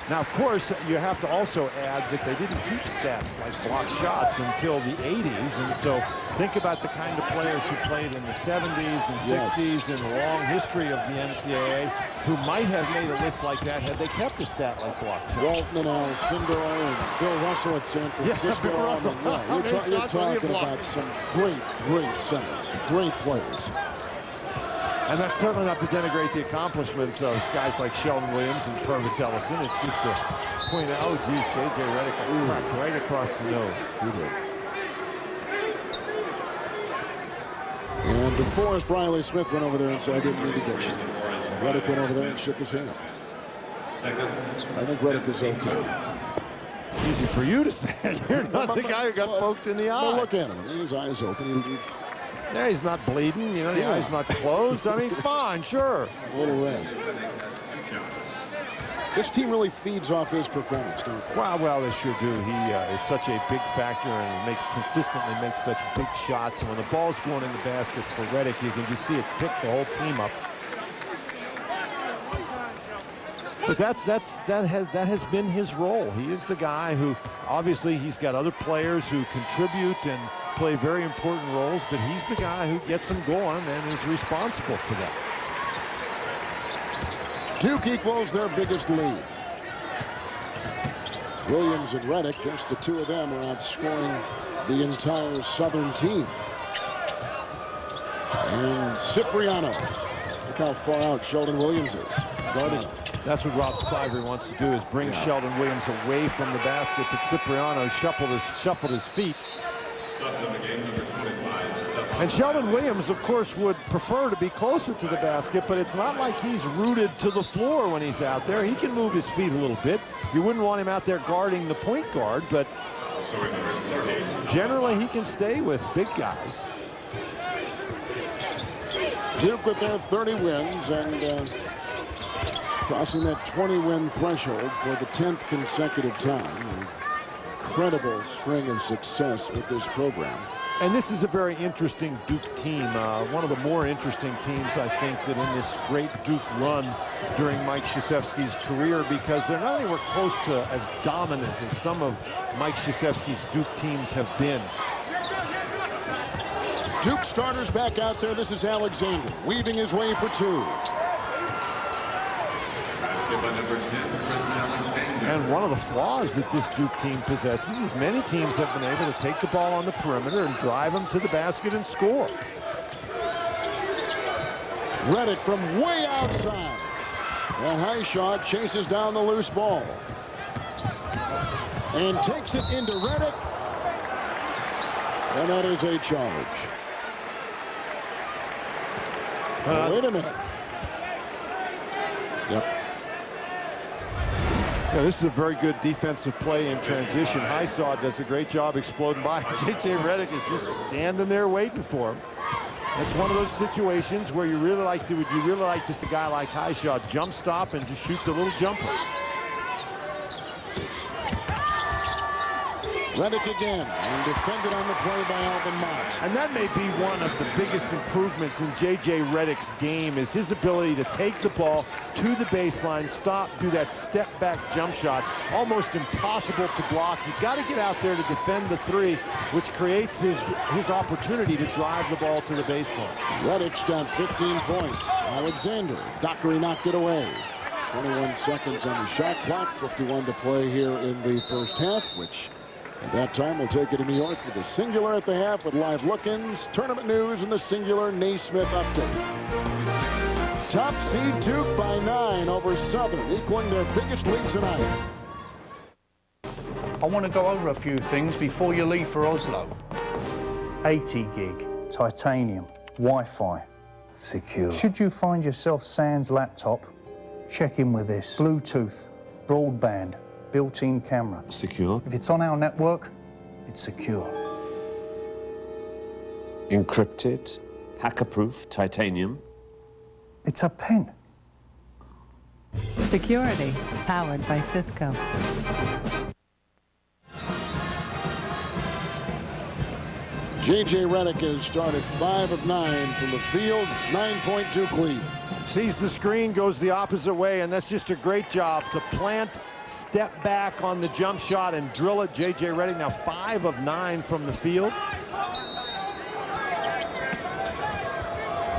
Now, of course, you have to also add that they didn't keep stats like block shots until the 80s, and so think about the kind of players who played in the 70s and 60s in the long history of the NCAA who might have made a list like that had they kept a stat like block shots. Waltman, Alcindor, and Bill Russell at San Francisco. Bill Russell. You're talking about some great centers, great players. And that's certainly not to denigrate the accomplishments of guys like Sheldon Williams and Purvis Ellison. It's just to point out, oh, geez, J.J. Redick cracked right across the nose. He did. And DeForest Riley Smith went over there and said, I didn't mean to get you. And Redick went over there and shook his hand. I think Redick is okay. Easy for you to say. You're not the guy who got poked in the eye. Well, look at him. His eyes open. Yeah, he's not bleeding. You know, the eye's not closed. I mean, fine, sure. It's a little red. This team really feeds off his performance, don't they? Well, they sure do. He is such a big factor and consistently makes such big shots. And when the ball's going in the basket for Redick, you can just see it pick the whole team up. But that has been his role. He is the guy who, obviously, he's got other players who contribute and play very important roles, but he's the guy who gets them going and is responsible for that. Duke equals their biggest lead. Williams and Redick, just the two of them, are outscoring the entire Southern team. And Cipriano. Look how far out Sheldon Williams is guarding him. That's what Rob Spiver wants to do, is bring Sheldon Williams away from the basket, but Cipriano shuffled his feet. And Sheldon Williams, of course, would prefer to be closer to the basket, but it's not like he's rooted to the floor when he's out there. He can move his feet a little bit. You wouldn't want him out there guarding the point guard, but generally he can stay with big guys. Duke with their 30 wins and crossing that 20-win threshold for the 10th consecutive time. An incredible string of success with this program. And this is a very interesting Duke team. One of the more interesting teams, I think, that in this great Duke run during Mike Krzyzewski's career, because they're not anywhere close to as dominant as some of Mike Krzyzewski's Duke teams have been. Duke starters back out there. This is Alexander weaving his way for two. And one of the flaws that this Duke team possesses is many teams have been able to take the ball on the perimeter and drive them to the basket and score. Redick from way outside. And Highshot chases down the loose ball. And takes it into Redick. And that is a charge. Wait a minute. Yep. Yeah, this is a very good defensive play in transition. Highsaw does a great job exploding by. J.J. Redick is just standing there waiting for him. It's one of those situations where you really like to, see a guy like Highshot jump stop and just shoot the little jumper. Redick again, and defended on the play by Alvin Mott. And that may be one of the biggest improvements in J.J. Redick's game, is his ability to take the ball to the baseline, stop, do that step-back jump shot. Almost impossible to block. You've got to get out there to defend the three, which creates his opportunity to drive the ball to the baseline. Redick's got 15 points. Alexander, Dockery knocked it away. 21 seconds on the shot clock, 51 to play here in the first half, which at that time, we'll take it to New York for the Singular at the half with live look-ins, tournament news, and the Singular Naismith update. Top seed Duke by 9 over Southern, equaling their biggest lead tonight. I want to go over a few things before you leave for Oslo. 80 gig, titanium, Wi-Fi, secure. Should you find yourself sans laptop, check in with this. Bluetooth, broadband, built-in camera. Secure. If it's on our network, it's secure. Encrypted, hacker-proof, titanium. It's a pen. Security, powered by Cisco. J.J. Redick has started 5 of 9 from the field, 9-point Duke lead. Sees the screen, goes the opposite way, and that's just a great job to plant, step back on the jump shot and drill it. J.J. Redick now 5 of 9 from the field.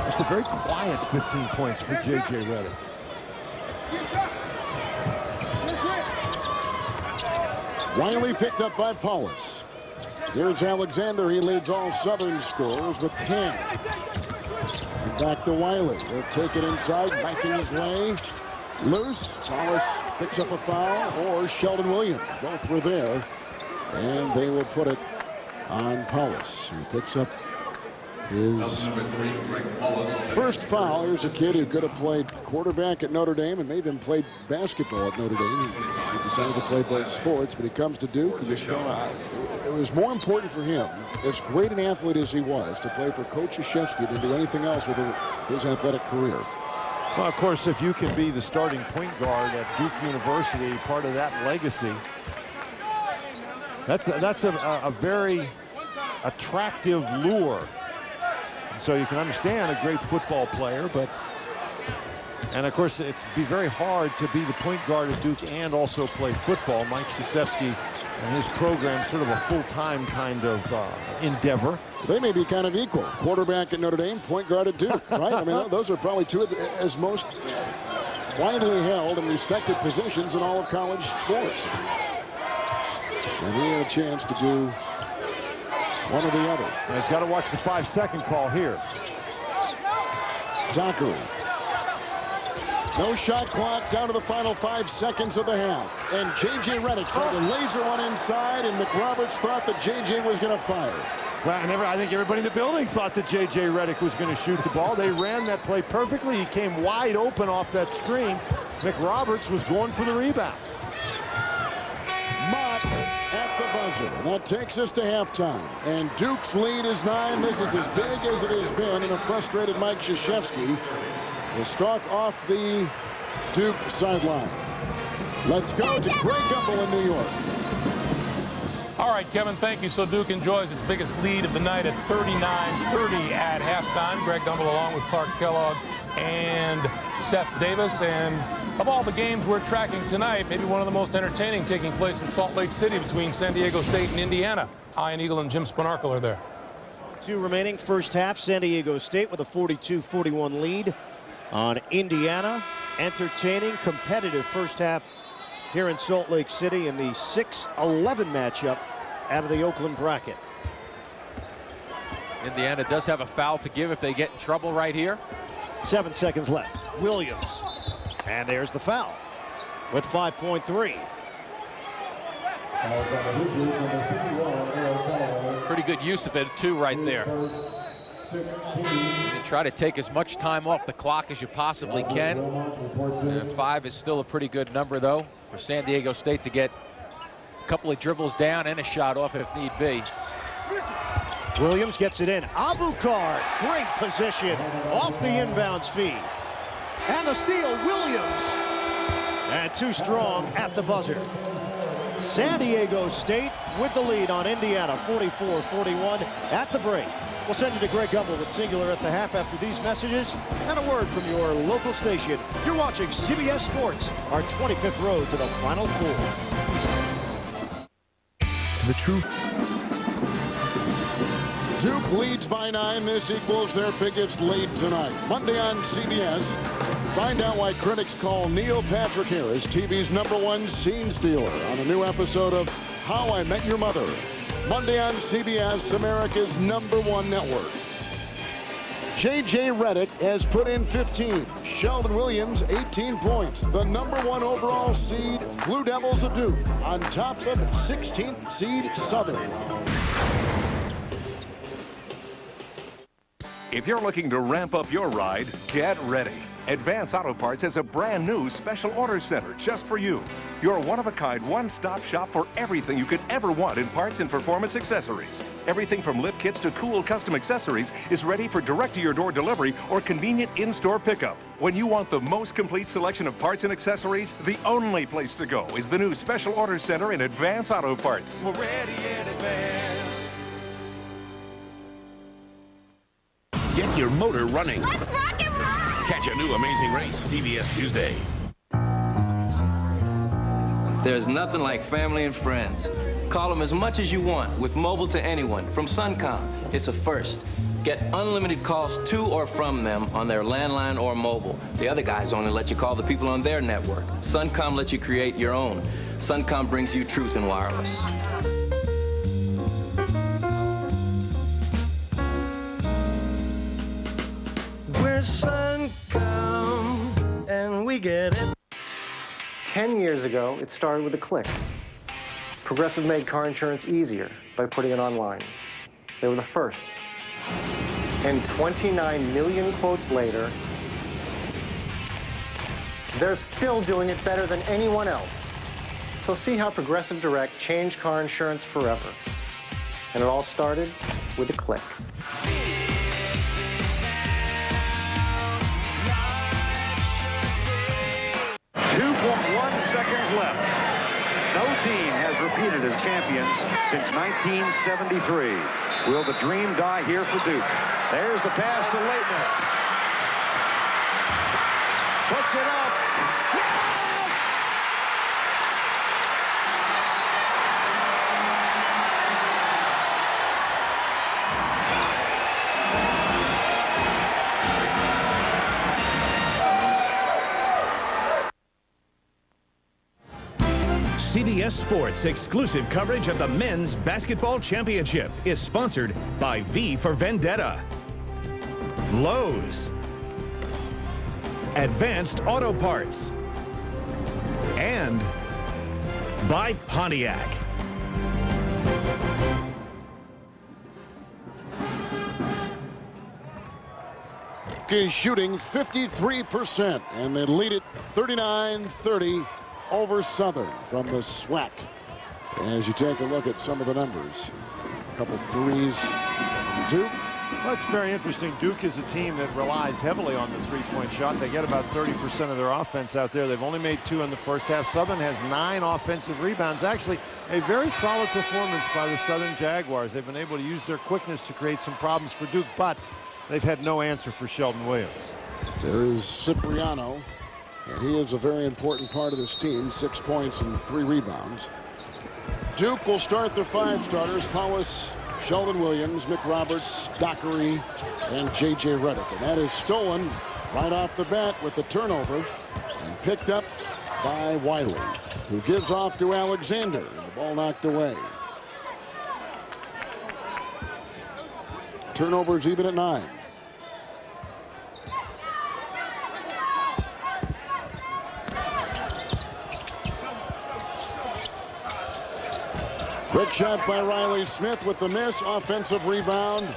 It's a very quiet 15 points for J.J. Redick. Wiley picked up by Paulus. Here's Alexander. He leads all Southern scorers with 10. And back to Wiley. He'll take it inside, backing his way. Loose. Paulus picks up a foul, or Sheldon Williams. Both were there. And they will put it on Paulus, who picks up his first foul. Here's a kid who could have played quarterback at Notre Dame and maybe even played basketball at Notre Dame. He decided to play both sports, but he comes to Duke and just fell out. It was more important for him, as great an athlete as he was, to play for Coach Krzyzewski than do anything else with his athletic career. Well, of course, if you can be the starting point guard at Duke University, part of that legacy, that's a very attractive lure. And so you can understand a great football player, and of course, it'd be very hard to be the point guard at Duke and also play football. Mike Krzyzewski and his program, sort of a full-time kind of endeavor. They may be kind of equal. Quarterback at Notre Dame, point guard at Duke, right? I mean, those are probably two of the as most widely held and respected positions in all of college sports. And he had a chance to do one or the other. And he's got to watch the 5-second call here. Dockery. No shot clock, down to the final 5 seconds of the half. And J.J. Redick tried to laser one inside, and McRoberts thought that J.J. was going to fire. Well, I think everybody in the building thought that J.J. Redick was going to shoot the ball. They ran that play perfectly. He came wide open off that screen. McRoberts was going for the rebound. Mott at the buzzer. And that takes us to halftime. And Duke's lead is 9. This is as big as it has been, and a frustrated Mike Krzyzewski will stalk off the Duke sideline. Let's go to Greg Gumbel in New York. All right, Kevin, thank you. So Duke enjoys its biggest lead of the night at 39-30 at halftime. Greg Gumbel along with Clark Kellogg and Seth Davis. And of all the games we're tracking tonight, maybe one of the most entertaining taking place in Salt Lake City between San Diego State and Indiana. Ian Eagle and Jim Spanarkel are there. 2 remaining first half. San Diego State with a 42-41 lead on Indiana. Entertaining, competitive first half here in Salt Lake City in the 6-11 matchup out of the Oakland bracket. Indiana does have a foul to give if they get in trouble right here. 7 seconds left. Williams. And there's the foul with 5.3. Pretty good use of it, too, right there. And try to take as much time off the clock as you possibly can. 5 is still a pretty good number, though, for San Diego State to get a couple of dribbles down and a shot off if need be. Williams gets it in. Abubakar, great position off the inbounds feed. And the steal, Williams. And too strong at the buzzer. San Diego State with the lead on Indiana, 44-41 at the break. We'll send you to Greg Gumbel with Singular at the half after these messages and a word from your local station. You're watching CBS Sports, our 25th road to the Final Four. The truth. Duke leads by 9. This equals their biggest lead tonight. Monday on CBS. Find out why critics call Neil Patrick Harris TV's #1 scene stealer on a new episode of How I Met Your Mother. Monday on CBS, America's #1 network. J.J. Redick has put in 15. Sheldon Williams, 18 points. The #1 overall seed, Blue Devils of Duke, on top of 16th seed Southern. If you're looking to ramp up your ride, get ready. Advance Auto Parts has a brand new special order center just for you. Your one-of-a-kind, one-stop shop for everything you could ever want in parts and performance accessories. Everything from lift kits to cool custom accessories is ready for direct-to-your-door delivery or convenient in-store pickup. When you want the most complete selection of parts and accessories, the only place to go is the new special order center in Advance Auto Parts. We're ready in advance. Get your motor running. Let's rock and roll! Catch a new amazing race, CBS Tuesday. There's nothing like family and friends. Call them as much as you want with mobile to anyone from Suncom. It's a first. Get unlimited calls to or from them on their landline or mobile. The other guys only let you call the people on their network. Suncom lets you create your own. Suncom brings you truth in wireless. We're Suncom, and we get it. 10 years ago, it started with a click. Progressive made car insurance easier by putting it online. They were the first. And 29 million quotes later, they're still doing it better than anyone else. So see how Progressive Direct changed car insurance forever. And it all started with a click. undefeated as champions since 1973. Will the dream die here for Duke? There's the pass to Leitner. Puts it up. CBS Sports exclusive coverage of the Men's Basketball Championship is sponsored by V for Vendetta, Lowe's, Advanced Auto Parts, and by Pontiac. Is shooting 53%, and they lead it 39-30 over Southern from the SWAC. As you take a look at some of the numbers, a couple threes from Duke. Well, that's very interesting. Duke is a team that relies heavily on the three-point shot. They get about 30% of their offense out there. They've only made 2 in the first half. Southern has 9 offensive rebounds. Actually, a very solid performance by the Southern Jaguars. They've been able to use their quickness to create some problems for Duke, but they've had no answer for Sheldon Williams. There is Cipriano, and he is a very important part of this team. 6 points and 3 rebounds. Duke will start their 5 starters: Paulus, Sheldon Williams, Mick Roberts, Dockery, and J.J. Redick. And that is stolen right off the bat with the turnover and picked up by Wiley, who gives off to Alexander, and the ball knocked away. Turnovers even at 9. Quick shot by Riley Smith with the miss. Offensive rebound.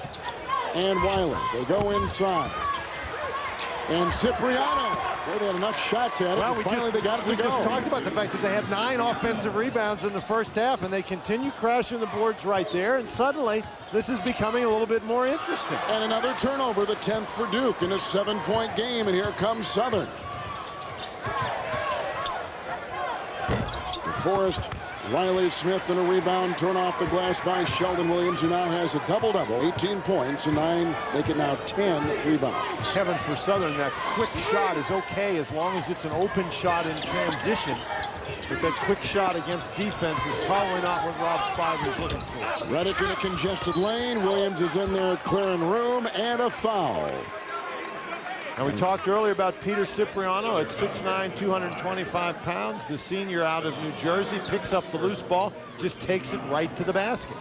And Wiley. They go inside. And Cipriano. Boy, they had enough shots at it. Well, Finally, they got it to go. We just talked about the fact that they had 9 offensive rebounds in the first half, and they continue crashing the boards right there. And suddenly, this is becoming a little bit more interesting. And another turnover, the 10th for Duke in a 7-point game. And here comes Southern. Forrest, Riley Smith, and a rebound torn off the glass by Sheldon Williams, who now has a double-double, 18 points and 9, make it now 10 rebounds. Kevin, for Southern, that quick shot is okay as long as it's an open shot in transition. But that quick shot against defense is probably not what Rob Spider's looking for. Redick in a congested lane. Williams is in there clearing room, and a foul. And we talked earlier about Peter Cipriano at 6'9", 225 pounds. The senior out of New Jersey picks up the loose ball, just takes it right to the basket.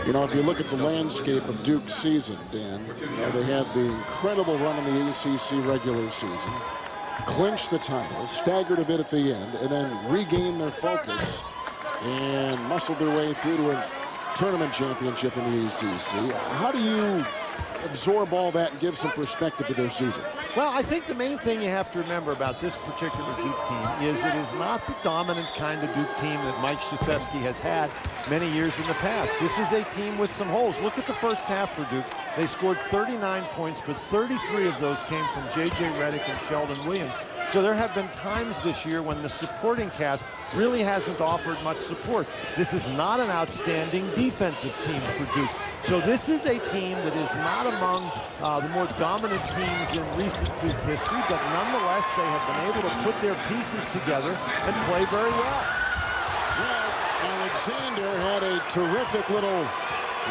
You know, if you look at the landscape of Duke's season, Dan, they had the incredible run in the ACC regular season, clinched the title, staggered a bit at the end, and then regained their focus and muscled their way through to a tournament championship in the ACC. How do you absorb all that and give some perspective to their season? Well, I think the main thing you have to remember about this particular Duke team is it is not the dominant kind of Duke team that Mike Krzyzewski has had many years in the past. This is a team with some holes. Look at the first half for Duke. They scored 39 points, but 33 of those came from J.J. Redick and Sheldon Williams. So there have been times this year when the supporting cast really hasn't offered much support. This is not an outstanding defensive team for Duke. So this is a team that is not among the more dominant teams in recent Duke history, but nonetheless, they have been able to put their pieces together and play very well. Well, Alexander had a terrific little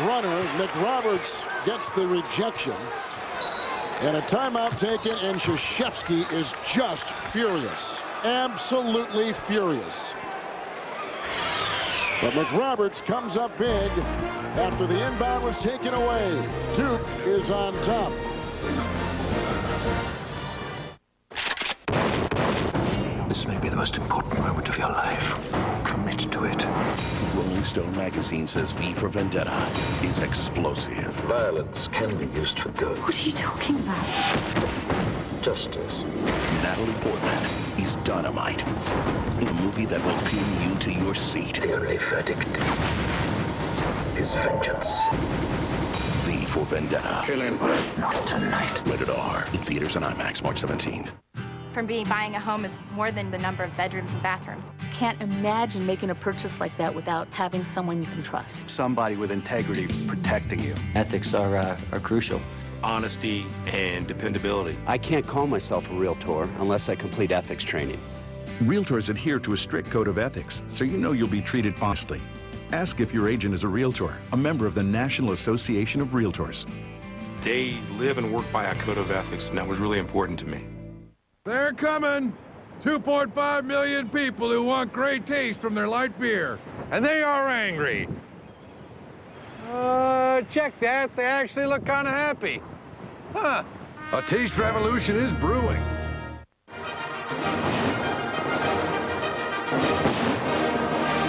runner. McRoberts gets the rejection. And a timeout taken, and Krzyzewski is just furious. Absolutely furious. But McRoberts comes up big after the inbound was taken away. Duke is on top. This may be the most important moment of your life. Commit to it. Rolling Stone magazine says V for Vendetta is explosive. Violence can be used for good. What are you talking about? Justice. Natalie Portman is dynamite in a movie that will pin you to your seat. The only verdict is vengeance. V for Vendetta. Kill him. Not tonight. Rated R. In theaters and IMAX March 17th. From buying a home is more than the number of bedrooms and bathrooms. can't imagine making a purchase like that without having someone you can trust. Somebody with integrity protecting you. Ethics are crucial. Honesty and dependability. I can't call myself a realtor unless I complete ethics training. Realtors adhere to a strict code of ethics, so you know you'll be treated honestly. Ask if your agent is a realtor, a member of the National Association of Realtors. They live and work by a code of ethics, and that was really important to me. They're coming! 2.5 million people who want great taste from their light beer. And they are angry. Check that. They actually look kind of happy. Huh. A taste revolution is brewing.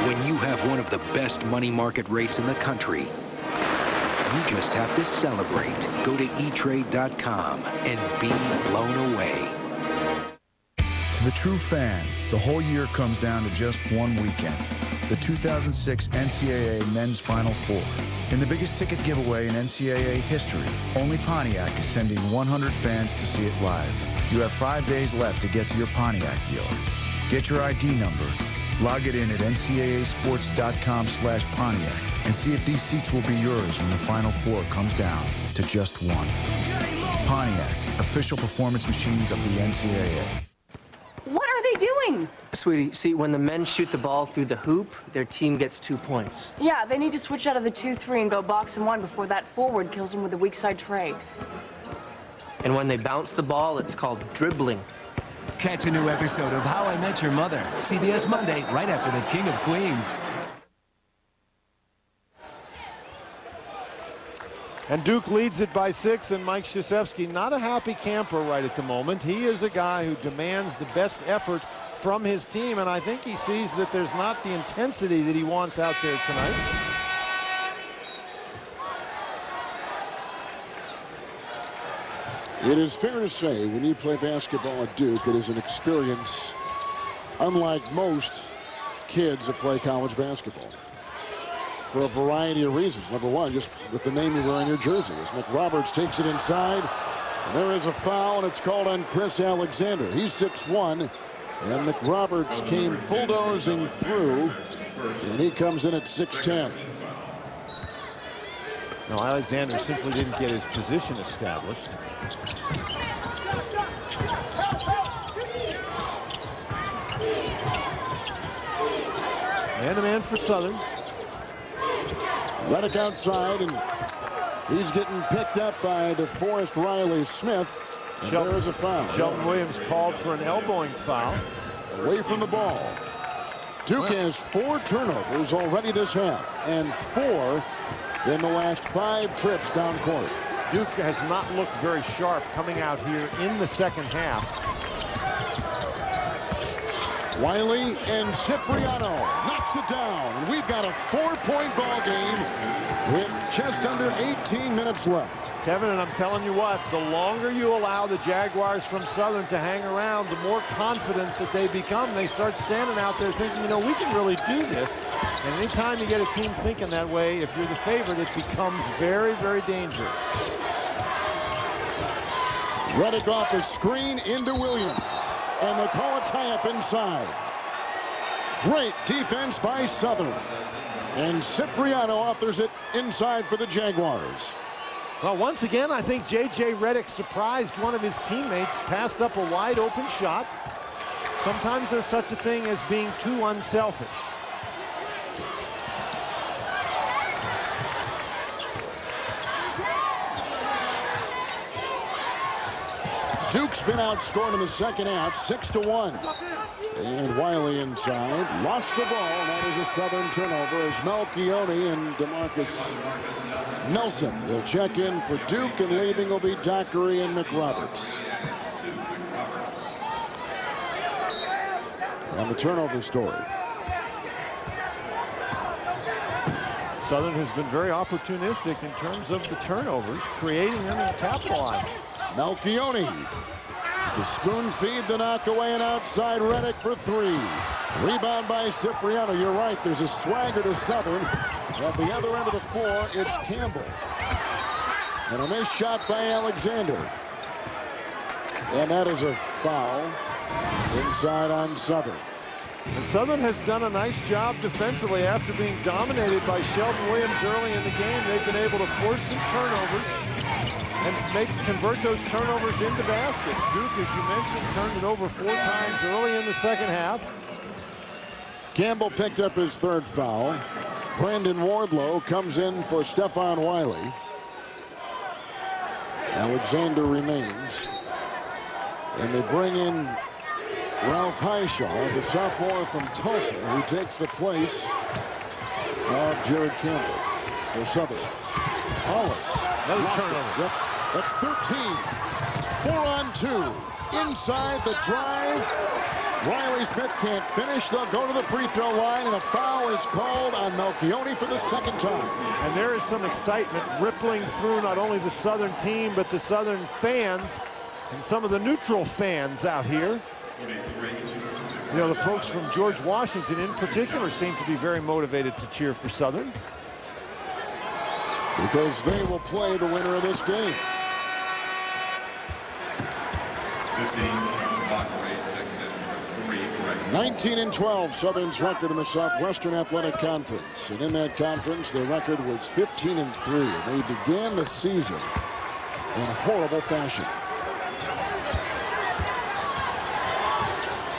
When you have one of the best money market rates in the country, you just have to celebrate. Go to eTrade.com and be blown away. To the true fan, the whole year comes down to just one weekend. The 2006 NCAA Men's Final Four. In the biggest ticket giveaway in NCAA history, only Pontiac is sending 100 fans to see it live. You have 5 days left to get to your Pontiac dealer. Get your ID number, log it in at ncaasports.com/Pontiac, and see if these seats will be yours when the Final Four comes down to just one. Pontiac, official performance machines of the NCAA. What are they doing? Sweetie, see, when the men shoot the ball through the hoop, their team gets 2 points. Yeah, they need to switch out of the 2-3 and go box and one before that forward kills them with a weak side trade. And when they bounce the ball, it's called dribbling. Catch a new episode of How I Met Your Mother, CBS Monday, right after The King of Queens. And Duke leads it by 6, and Mike Krzyzewski, not a happy camper right at the moment. He is a guy who demands the best effort from his team, and I think he sees that there's not the intensity that he wants out there tonight. It is fair to say when you play basketball at Duke, it is an experience unlike most kids that play college basketball. For a variety of reasons. Number one, just with the name you wear on your jersey. As McRoberts takes it inside, and there is a foul, and it's called on Chris Alexander. He's 6'1", and McRoberts came bulldozing through, and he comes in at 6'10". No, Alexander simply didn't get his position established. Man-to-man for Southern. Reddick outside, and he's getting picked up by DeForest Riley-Smith. There is a foul. Shelton Williams called for an elbowing foul. Away from the ball. Duke has 4 turnovers already this half, and 4 in the last 5 trips down court. Duke has not looked very sharp coming out here in the second half. Wiley and Cipriano knocks it down. And we've got a 4-point ball game with just under 18 minutes left. Kevin, and I'm telling you what, the longer you allow the Jaguars from Southern to hang around, the more confident that they become. They start standing out there thinking, you know, we can really do this. And anytime you get a team thinking that way, if you're the favorite, it becomes very, very dangerous. Reddick off a screen into Williams. And they call a tie-up inside. Great defense by Southern. And Cipriano authors it inside for the Jaguars. Well, once again, I think J.J. Reddick surprised one of his teammates, passed up a wide-open shot. Sometimes there's such a thing as being too unselfish. Duke's been outscored in the second half, 6-1. And Wiley inside, lost the ball, and that is a Southern turnover as Malchione and DeMarcus Nelson will check in for Duke, and leaving will be Dockery and McRoberts. On the turnover story. Southern has been very opportunistic in terms of the turnovers, creating them and capitalizing. Malchione. The spoon feed, the knock away, and outside Reddick for 3. Rebound by Cipriano. You're right, there's a swagger to Southern. At the other end of the floor, it's Campbell. And a missed shot by Alexander. And that is a foul inside on Southern. And Southern has done a nice job defensively after being dominated by Sheldon Williams early in the game. They've been able to force some turnovers and convert those turnovers into baskets. Duke, as you mentioned, turned it over 4 times early in the second half. Campbell picked up his 3rd foul. Brandon Wardlow comes in for Stephon Wiley. Alexander remains. And they bring in Ralph Highshaw, the sophomore from Tulsa, who takes the place of Jared Campbell for Southern. Hollis. Another turnover. Yep. That's 13. 4-on-2. Inside the drive. Riley Smith can't finish. They'll go to the free throw line, and a foul is called on Melchioni for the 2nd time. And there is some excitement rippling through not only the Southern team, but the Southern fans and some of the neutral fans out here. You know, the folks from George Washington in particular seem to be very motivated to cheer for Southern. Because they will play the winner of this game. 19-12, Southern's record in the Southwestern Athletic Conference. And in that conference, their record was 15-3. And they began the season in horrible fashion.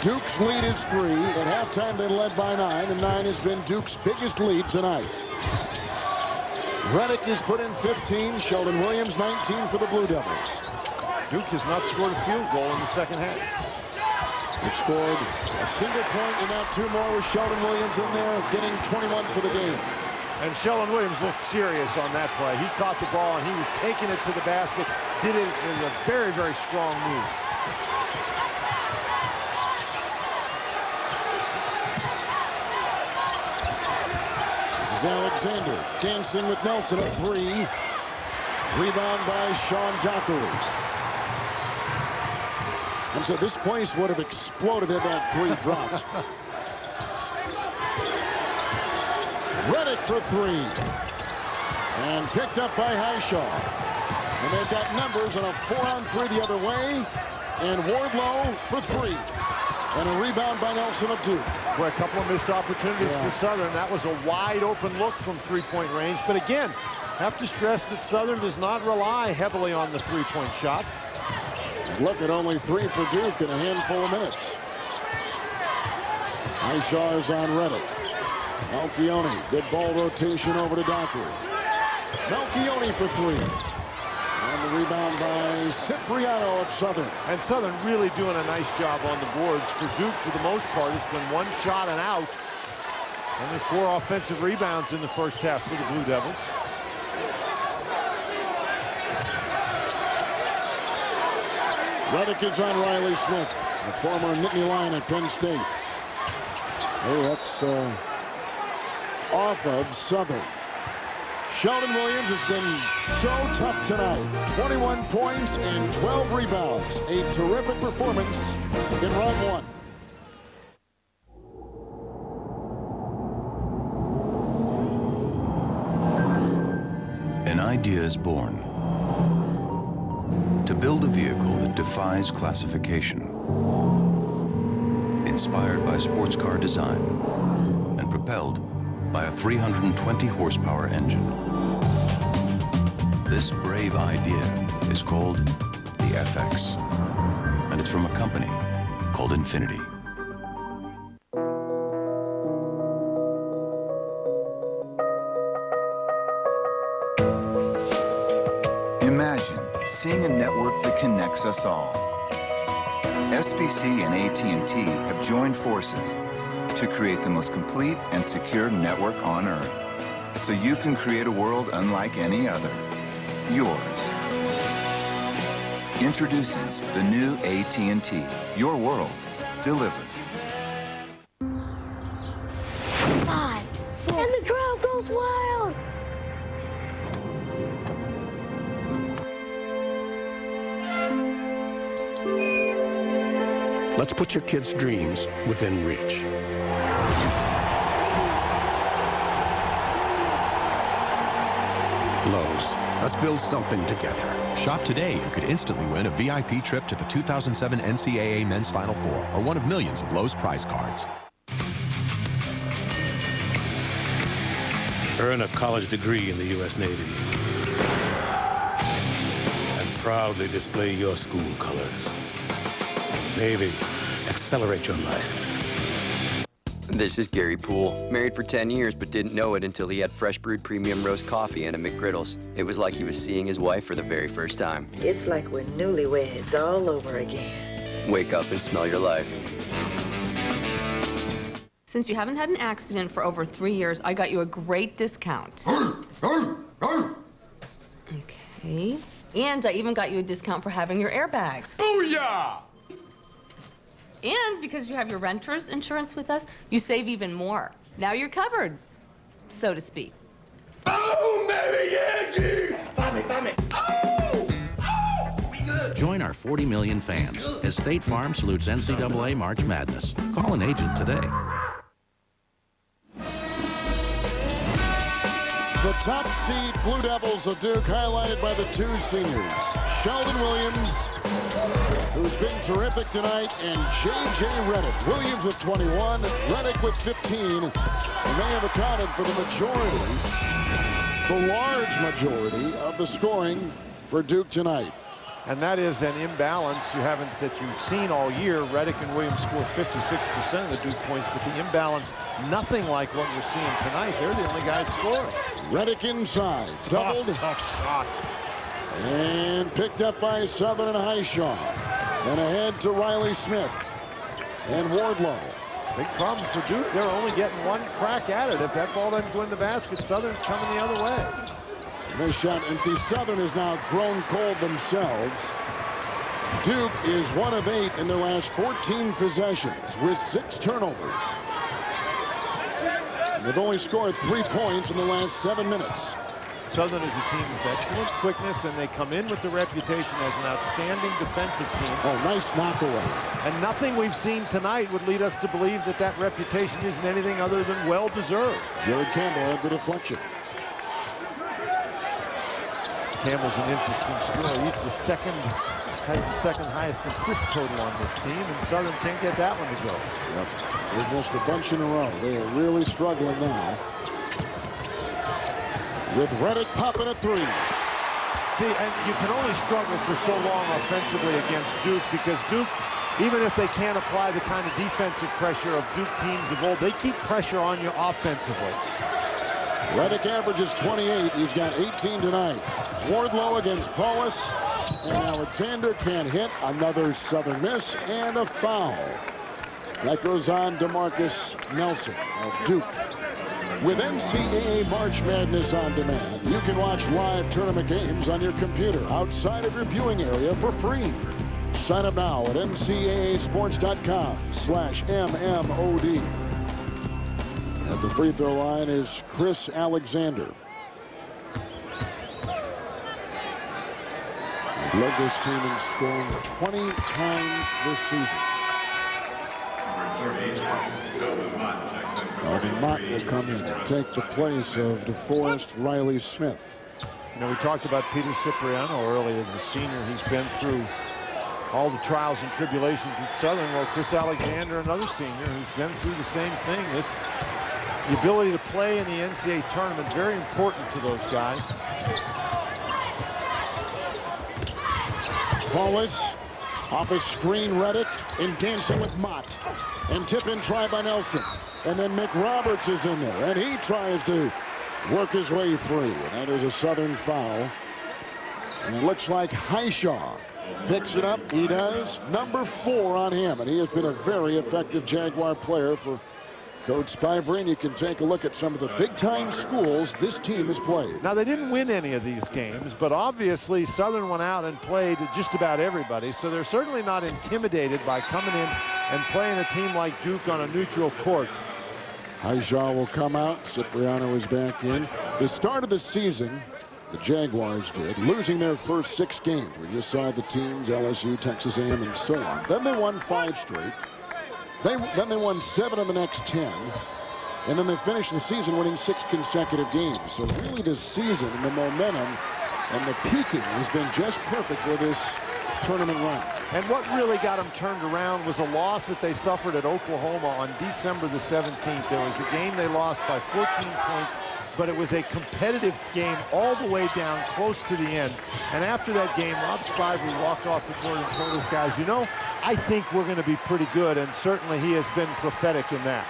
Duke's lead is 3. At halftime, they led by 9, and 9 has been Duke's biggest lead tonight. Reddick has put in 15. Sheldon Williams, 19 for the Blue Devils. Duke has not scored a field goal in the second half. They've scored a single point, and now 2 more with Sheldon Williams in there, getting 21 for the game. And Sheldon Williams looked serious on that play. He caught the ball, and he was taking it to the basket. Did it in a very, very strong move. Alexander dancing with Nelson at 3. Rebound by Sean Dockery. And so this place would have exploded had that 3 dropped. Reddick for 3. And picked up by Highshaw. And they've got numbers on a 4-on-3 the other way. And Wardlow for 3. And a rebound by Nelson of Duke. Boy, a couple of missed opportunities for Southern. That was a wide open look from 3-point range. But again, have to stress that Southern does not rely heavily on the 3-point shot. Look at only 3 for Duke in a handful of minutes. Highshaw is on Reddick. Melchioni, good ball rotation over to Dockery. Melchioni for 3. And the rebound by Cipriano of Southern. And Southern really doing a nice job on the boards. For Duke, for the most part, it's been 1 shot and out. Only 4 offensive rebounds in the first half for the Blue Devils. Reddick is on Riley Smith, a former Nittany Lion at Penn State. Oh, that's off of Southern. Sheldon Williams has been so tough tonight. 21 points and 12 rebounds. A terrific performance in round 1. An idea is born. To build a vehicle that defies classification. Inspired by sports car design and propelled by a 320 horsepower engine. This brave idea is called the FX, and it's from a company called Infinity. Imagine seeing a network that connects us all. SBC and AT&T have joined forces to create the most complete and secure network on Earth, so you can create a world unlike any other. Yours. Introducing the new AT&T. Your world delivered. 5, 4, and the crowd goes wild. Let's put your kids' dreams within reach. Lowe's. Let's build something together. Shop today and could instantly win a VIP trip to the 2007 NCAA Men's Final Four or one of millions of Lowe's prize cards. Earn a college degree in the U.S. Navy. And proudly display your school colors. Navy, accelerate your life. This is Gary Poole. Married for 10 years, but didn't know it until he had fresh brewed premium roast coffee and a McGriddles. It was like he was seeing his wife for the very first time. It's like we're newlyweds all over again. Wake up and smell your life. Since you haven't had an accident for over 3 years, I got you a great discount. Okay. And I even got you a discount for having your airbags. Booyah! And because you have your renter's insurance with us, you save even more. Now you're covered, so to speak. Oh, baby Yankee! Buy me. Oh! Oh! We good. Join our 40 million fans as State Farm salutes NCAA March Madness. Call an agent today. The top seed Blue Devils of Duke, highlighted by the two seniors, Sheldon Williams, who's been terrific tonight, and J.J. Redick. Williams with 21, Redick with 15, and they have accounted for the large majority of the scoring for Duke tonight. And that is an imbalance that you've seen all year. Redick and Williams score 56% of the Duke points, but the imbalance, nothing like what you're seeing tonight. They're the only guys scoring. Redick inside, doubled. Tough shot. And picked up by Southern and Highshaw. And ahead to Riley Smith and Wardlow. Big problem for Duke. They're only getting one crack at it. If that ball doesn't go in the basket, Southern's coming the other way. Nice shot, and see, Southern has now grown cold themselves. Duke is 1 of 8 in their last 14 possessions with 6 turnovers. They've only scored 3 points in the last 7 minutes. Southern is a team with excellent quickness, and they come in with the reputation as an outstanding defensive team. Oh, nice knockaway. And nothing we've seen tonight would lead us to believe that that reputation isn't anything other than well-deserved. Jared Campbell had the deflection. Campbell's an interesting story. He's has the second highest assist total on this team, and Southern can't get that one to go. Yep. They've missed a bunch in a row. They are really struggling now. With Redick popping a 3. See, and you can only struggle for so long offensively against Duke, because Duke, even if they can't apply the kind of defensive pressure of Duke teams of old, they keep pressure on you offensively. Redick averages 28. He's got 18 tonight. Wardlow against Paulus. And Alexander can't hit. Another Southern miss and a foul. That goes on DeMarcus Nelson of Duke. With NCAA March Madness on demand, you can watch live tournament games on your computer outside of your viewing area for free. Sign up now at ncaasports.com/MMOD. At the free throw line is Chris Alexander. He's led this team in scoring 20 times this season. Alvin Mott will come in and take the place of DeForest Riley Smith. You know, we talked about Peter Cipriano earlier as a senior. He's been through all the trials and tribulations at Southern. Well, Chris Alexander, another senior, who's been through the same thing. The ability to play in the NCAA tournament, very important to those guys. Paulus off a screen, Redick in dancing with Mott. And tip-in try by Nelson. And then Mick Roberts is in there, and he tries to work his way free. And that is a Southern foul. And it looks like Highshaw picks it up. He does. Number 4 on him, and he has been a very effective Jaguar player for Coach Spiver, and you can take a look at some of the big-time schools this team has played. Now, they didn't win any of these games, but obviously Southern went out and played just about everybody, so they're certainly not intimidated by coming in and playing a team like Duke on a neutral court. Highshaw will come out. Cipriano is back in. The start of the season, the Jaguars did, losing their first 6 games. We just saw the teams, LSU, Texas A&M, and so on. Then they won 5 straight. Then they won 7 of the next 10. And then they finished the season winning 6 consecutive games. So really this season and the momentum and the peaking has been just perfect for this tournament run. And what really got them turned around was a loss that they suffered at Oklahoma on December the 17th. There was a game they lost by 14 points but it was a competitive game all the way down close to the end. And after that game, Rob Spivey walked off the court and told his guys, you know, I think we're going to be pretty good, and certainly he has been prophetic in that.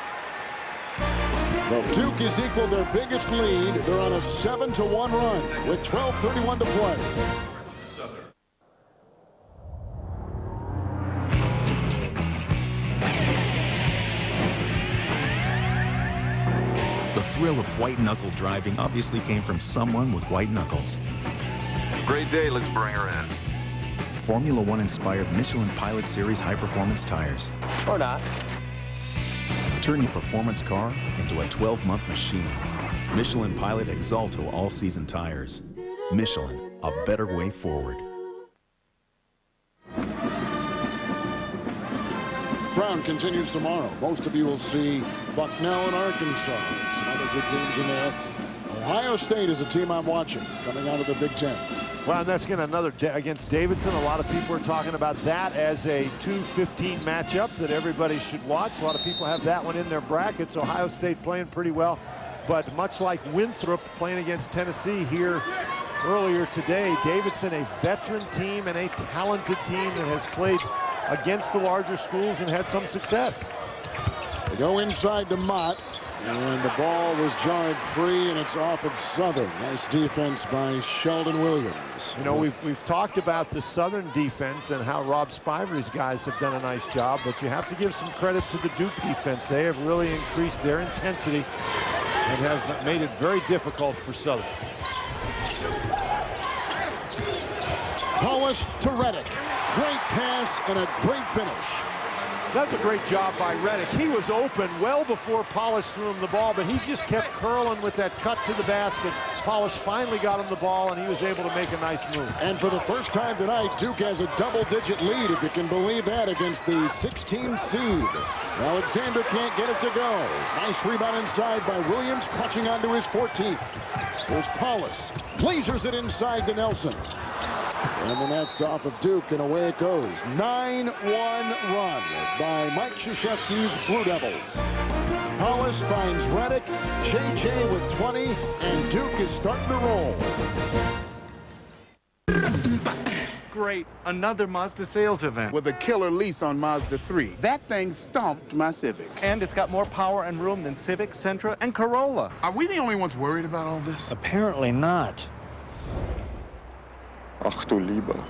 Well, Duke has equaled their biggest lead. They're on a 7-1 run with 12:31 to play. The thrill of white-knuckle driving obviously came from someone with white knuckles. Great day, let's bring her in. Formula One-inspired Michelin Pilot Series high-performance tires. Or not. Turn your performance car into a 12-month machine. Michelin Pilot Exalto all-season tires. Michelin, a better way forward. Brown continues tomorrow. Most of you will see Bucknell and Arkansas. Some other good teams in there. Ohio State is a team I'm watching coming out of the Big Ten. Well, and that's going to against Davidson. A lot of people are talking about that as a 2-15 matchup that everybody should watch. A lot of people have that one in their brackets. Ohio State playing pretty well, but much like Winthrop playing against Tennessee here earlier today, Davidson, a veteran team and a talented team that has played against the larger schools and had some success. They go inside to Mott, and the ball was jarred free, and it's off of Southern. Nice defense by Sheldon Williams. You know, we've talked about the Southern defense and how Rob Spivey's guys have done a nice job, but you have to give some credit to the Duke defense. They have really increased their intensity and have made it very difficult for Southern. Paulus to Reddick. Great pass and a great finish. That's a great job by Reddick. He was open well before Paulus threw him the ball, but he just kept curling with that cut to the basket. Paulus finally got him the ball, and he was able to make a nice move. And for the first time tonight, Duke has a double-digit lead, if you can believe that, against the 16 seed. Alexander can't get it to go. Nice rebound inside by Williams, clutching onto his 14th. There's Paulus. Blazers it inside to Nelson. And the net's off of Duke, and away it goes. 9-1 run by Mike Krzyzewski's Blue Devils. Paulus finds Reddick, JJ with 20, and Duke is starting to roll. Great, another Mazda sales event. With a killer lease on Mazda 3. That thing stomped my Civic. And it's got more power and room than Civic, Sentra, and Corolla. Are we the only ones worried about all this? Apparently not. Ach du Lieber.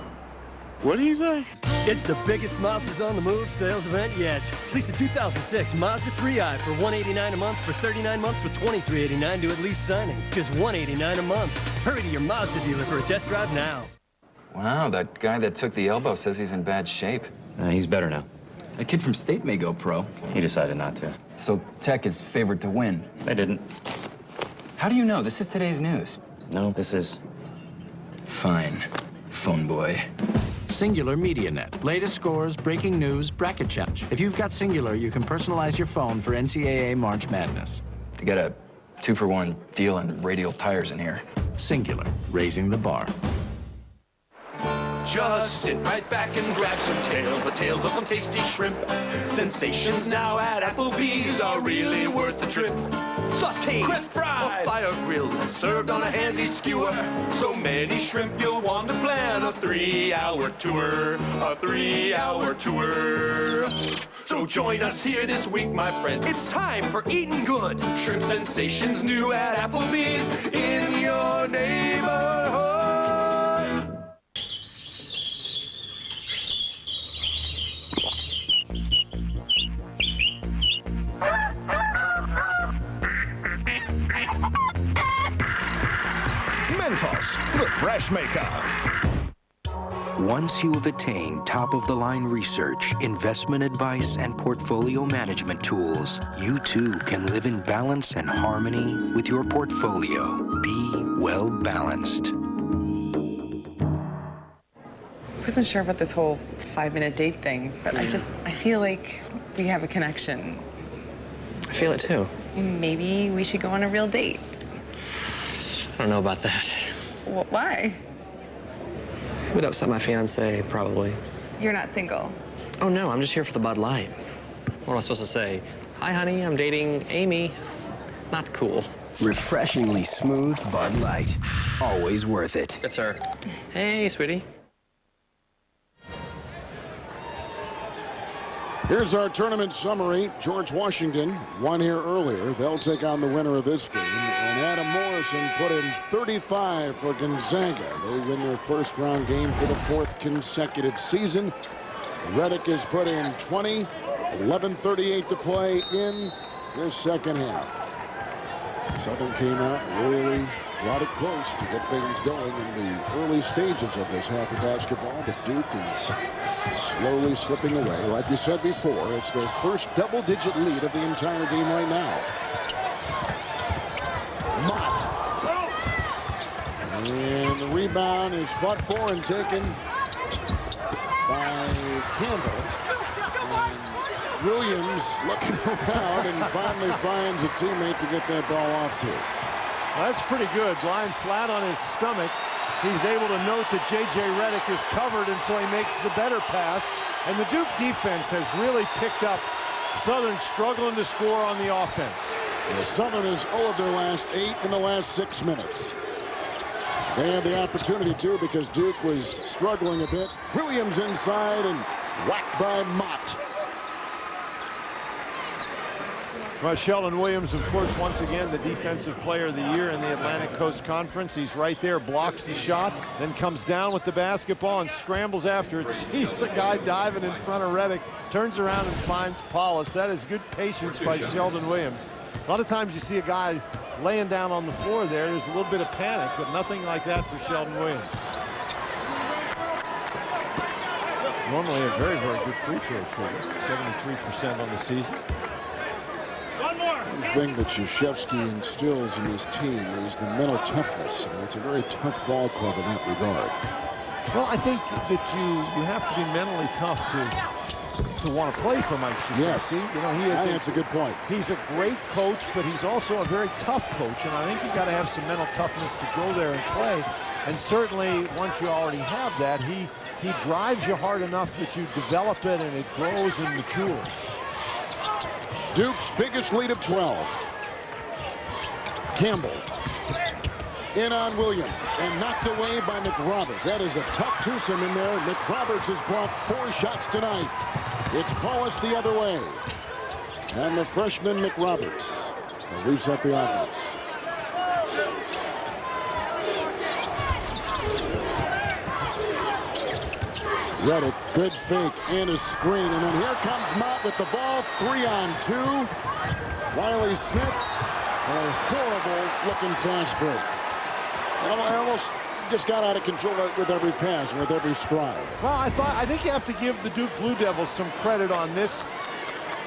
What did he say? It's the biggest Mazda's on the Move sales event yet. Lease a 2006 Mazda 3i for $189 a month for 39 months with $23.89 to at lease signing. Just $189 a month. Hurry to your Mazda dealer for a test drive now. Wow, that guy that took the elbow says he's in bad shape. He's better now. The kid from State may go pro. He decided not to. So Tech is favored to win. They didn't. How do you know? This is today's news. No, this is... Fine. Phone boy. Singular MediaNet. Latest scores, breaking news, bracket challenge. If you've got Singular, you can personalize your phone for NCAA March Madness. To get a 2-for-1 deal on radial tires in here. Singular, raising the bar. Just sit right back and grab some tails, the tails of some tasty shrimp. Sensations now at Applebee's are really worth the trip. Sauteed, crisp fried, fire grilled, served on a handy skewer. So many shrimp you'll want to plan a 3-hour tour, a 3-hour tour. So join us here this week, my friend. It's time for eating good. Shrimp sensations new at Applebee's in your neighborhood. Mentos, the fresh maker. Once you have attained top-of-the-line research, investment advice, and portfolio management tools, you too can live in balance and harmony with your portfolio. Be well balanced. I wasn't sure about this whole 5-minute date thing, but I feel like we have a connection. I feel it too. Maybe we should go on a real date. I don't know about that. Why? It would upset my fiance, probably. You're not single. Oh, no, I'm just here for the Bud Light. What am I supposed to say? Hi, honey, I'm dating Amy. Not cool. Refreshingly smooth Bud Light. Always worth it. Good, sir. Hey, sweetie. Here's our tournament summary. George Washington won here earlier. They'll take on the winner of this game. And Adam Morrison put in 35 for Gonzaga. They win their first round game for the 4th consecutive season. Reddick has put in 20, 11:38 to play in this second half. Southern came out really brought it close to get things going in the early stages of this half of basketball. But Duke is slowly slipping away. Like we said before, it's their first double-digit lead of the entire game right now. Mott. And the rebound is fought for and taken by Campbell. And Williams looking around and finally finds a teammate to get that ball off to. Well, that's pretty good. Lying flat on his stomach. He's able to note that J.J. Redick is covered, and so he makes the better pass. And the Duke defense has really picked up. Southern struggling to score on the offense. The Southern is 0 of their last 8 in the last 6 minutes. They had the opportunity to because Duke was struggling a bit. Williams inside and whacked by Mott. Well, Sheldon Williams, of course, once again, the Defensive Player of the Year in the Atlantic Coast Conference. He's right there, blocks the shot, then comes down with the basketball and scrambles after it. Sees the guy diving in front of Redick, turns around and finds Paulus. That is good patience by Sheldon Williams. A lot of times you see a guy laying down on the floor there. There's a little bit of panic, but nothing like that for Sheldon Williams. Normally a very, very good free throw shooter, 73% on the season. One thing that Krzyzewski instills in his team is the mental toughness. And it's a very tough ball club in that regard. Well, I think that you have to be mentally tough to want to play for Mike Krzyzewski. Yes, you know, that's a good point. He's a great coach, but he's also a very tough coach, and I think you got to have some mental toughness to go there and play. And certainly, once you already have that, he drives you hard enough that you develop it and it grows and matures. Duke's biggest lead of 12. Campbell in on Williams and knocked away by McRoberts. That is a tough twosome in there. McRoberts has blocked 4 shots tonight. It's Paulus the other way. And the freshman McRoberts will reset the offense. Redick, good fake and a screen. And then here comes Mott with the ball. 3-on-2. Riley Smith. A horrible looking fast break. I almost just got out of control with every pass and with every stride. Well, I think you have to give the Duke Blue Devils some credit on this.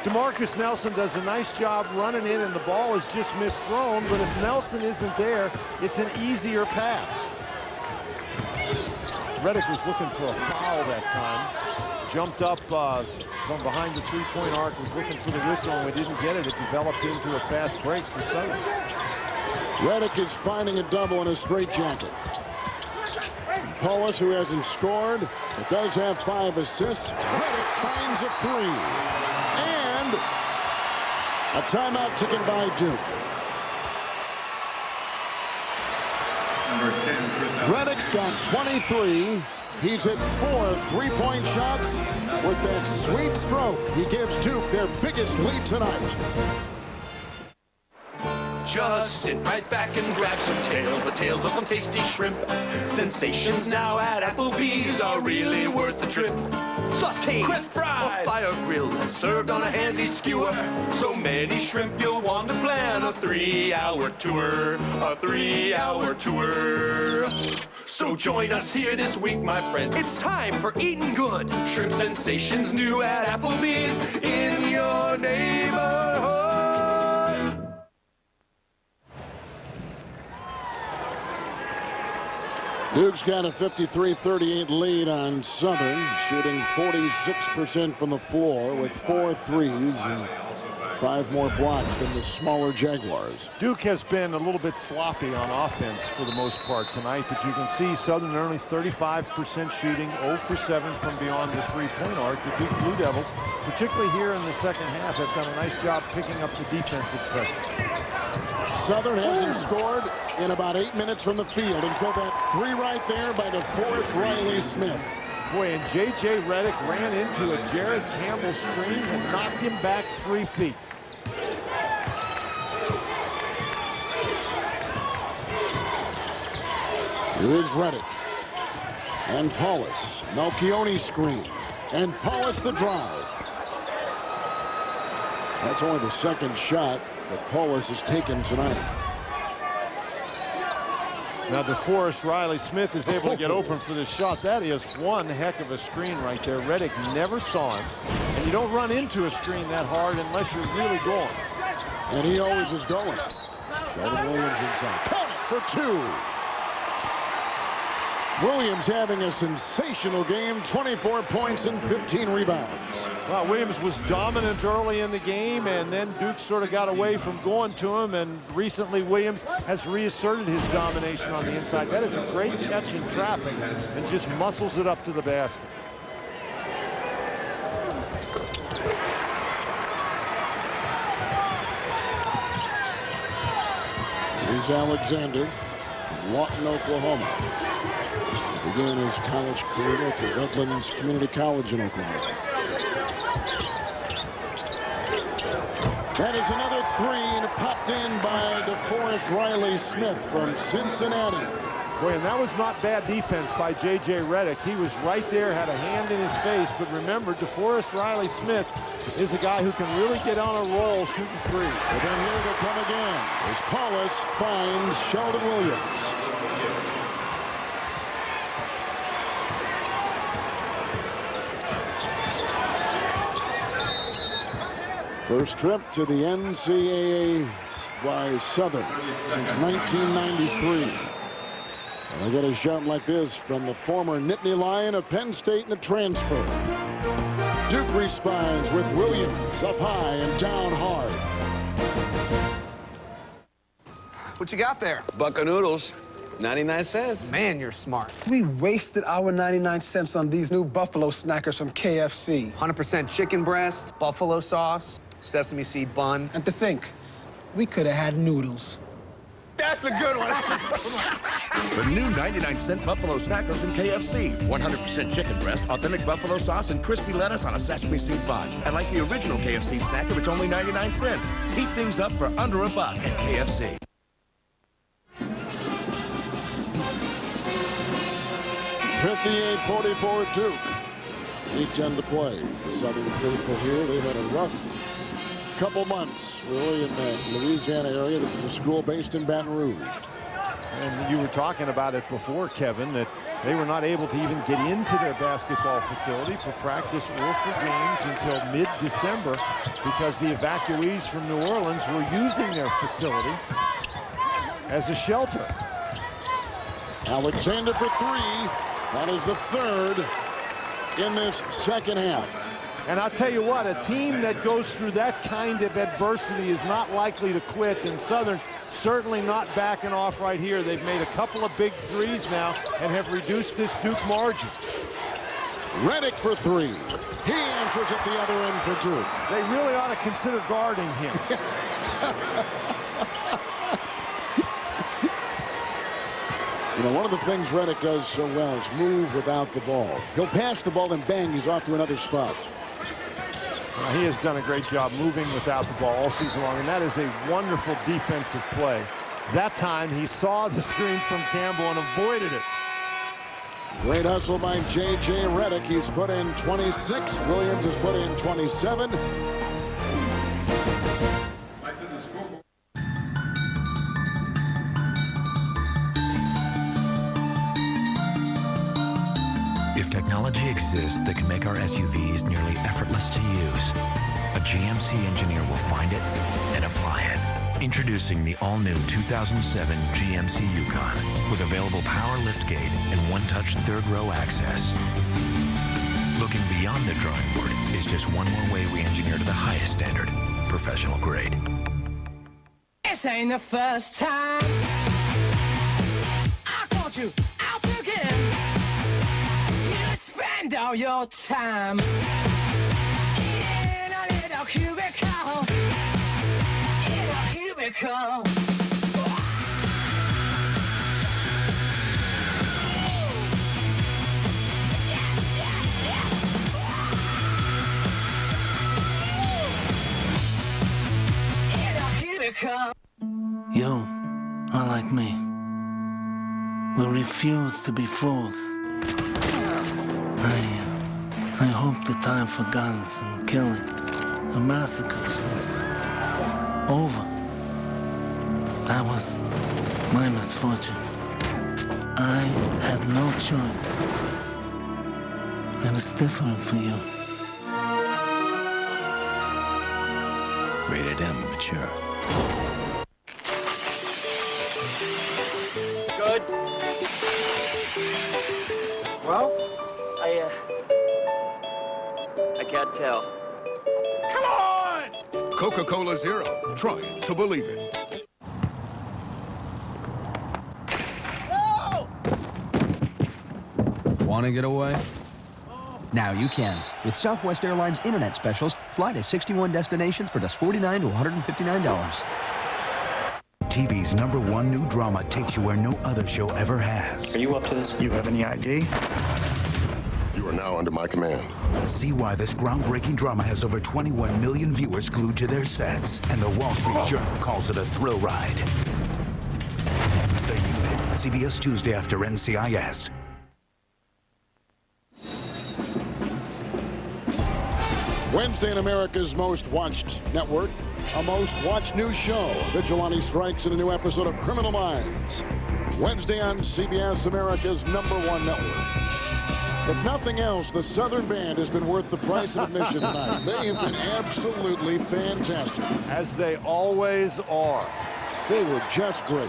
DeMarcus Nelson does a nice job running in, and the ball is just misthrown. But if Nelson isn't there, it's an easier pass. Redick was looking for a foul that time. Jumped up from behind the three-point arc, was looking for the whistle, and we didn't get it. It developed into a fast break for Southern. Redick is finding a double in a straitjacket. Paulus, who hasn't scored, but does have 5 assists. Redick finds a 3. And a timeout taken by Duke. Redick's got 23. He's hit 4 3-point shots. With that sweet stroke, he gives Duke their biggest lead tonight. Just sit right back and grab some tails, the tails of some tasty shrimp. Sensations now at Applebee's are really worth the trip. Sauteed, crisp fried, by a grill, served on a handy skewer. So many shrimp you'll want to plan a 3-hour tour, a 3-hour tour. So join us here this week, my friend. It's time for eating good. Shrimp sensations new at Applebee's in your neighborhood. Duke's got a 53-38 lead on Southern, shooting 46% from the floor with 4 threes and 5 more blocks than the smaller Jaguars. Duke has been a little bit sloppy on offense for the most part tonight, but you can see Southern only 35% shooting, 0 for 7 from beyond the three-point arc. The Duke Blue Devils, particularly here in the second half, have done a nice job picking up the defensive pressure. Southern hasn't scored in about 8 minutes from the field until that 3 right there by DeForest Riley-Smith. Boy, and J.J. Redick ran into a Jared Campbell screen and knocked him back 3 feet. Here is Redick. And Paulus. Melchione screen. And Paulus the drive. That's only the second shot that Paulus has taken tonight. Now DeForest Riley-Smith is able to get open for this shot. That is one heck of a screen right there. Redick never saw him. And you don't run into a screen that hard unless you're really going. And he always is going. Sheldon Williams inside. Count it for 2. Williams having a sensational game, 24 points and 15 rebounds. Well, Williams was dominant early in the game, and then Duke sort of got away from going to him, and recently Williams has reasserted his domination on the inside. That is a great catch in traffic and just muscles it up to the basket. Here's Alexander from Lawton, Oklahoma. Began his college career at the Redlands Community College in Oklahoma. That is another 3 and popped in by DeForest Riley-Smith from Cincinnati. Boy, and that was not bad defense by J.J. Redick. He was right there, had a hand in his face. But remember, DeForest Riley-Smith is a guy who can really get on a roll shooting threes. But then here they come again as Paulus finds Sheldon Williams. First trip to the NCAA by Southern since 1993. And I get a shot like this from the former Nittany Lion of Penn State and a transfer. Duke responds with Williams up high and down hard. What you got there? Buck of noodles, 99 cents. Man, you're smart. We wasted our 99 cents on these new buffalo snackers from KFC. 100% chicken breast, buffalo sauce, sesame seed bun. And to think, we could have had noodles. That's a good one. The new 99-cent buffalo snacker from KFC. 100% chicken breast, authentic buffalo sauce, and crispy lettuce on a sesame seed bun. And like the original KFC snacker, it's only 99 cents. Heat things up for under $1 at KFC. (58-44) Duke. 8:10 to play. The Southern faithful here. They've had a rough couple months, really, in the Louisiana area. This is a school based in Baton Rouge. And you were talking about it before, Kevin, that they were not able to even get into their basketball facility for practice or for games until mid-December because the evacuees from New Orleans were using their facility as a shelter. Alexander for 3. That is the 3rd in this second half. And I'll tell you what, a team that goes through that kind of adversity is not likely to quit, and Southern certainly not backing off right here. They've made a couple of big threes now and have reduced this Duke margin. Redick for 3. He answers at the other end for Duke. They really ought to consider guarding him. You know, one of the things Redick does so well is move without the ball. He'll pass the ball and bang, he's off to another spot. He has done a great job moving without the ball all season long, and that is a wonderful defensive play. That time he saw the screen from Campbell and avoided it. Great hustle by J.J. Redick. He's put in 26. Williams has put in 27. If technology exists that can make our SUVs nearly effortless to use, a GMC engineer will find it and apply it. Introducing the all-new 2007 GMC Yukon with available power liftgate and one-touch third-row access. Looking beyond the drawing board is just one more way we engineer to the highest standard. professional grade. This ain't the first time I caught you out again. You spend all your time in a little cubicle. In a cubicle. You are like me. Will refuse to be fools. I hope the time for guns and killing and massacres was over. That was my misfortune. I had no choice. And it's different for you. Rated M, mature. Good. Well, I can't tell. Come on! Coca-Cola Zero. Try it to believe it. No! Want to get away? Now you can. With Southwest Airlines Internet Specials, fly to 61 destinations for just $49 to $159. TV's #1 new drama takes you where no other show ever has. Are you up to this? You have any ID? You are now under my command. See why this groundbreaking drama has over 21 million viewers glued to their sets, and the Wall Street Journal calls it a thrill ride. The Unit, CBS Tuesday after NCIS. Wednesday in America's most watched network, a most watched new show. Vigilante strikes in a new episode of Criminal Minds. Wednesday on CBS, America's #1 network. If nothing else, the Southern Band has been worth the price of admission tonight. They have been absolutely fantastic. As they always are. They were just great.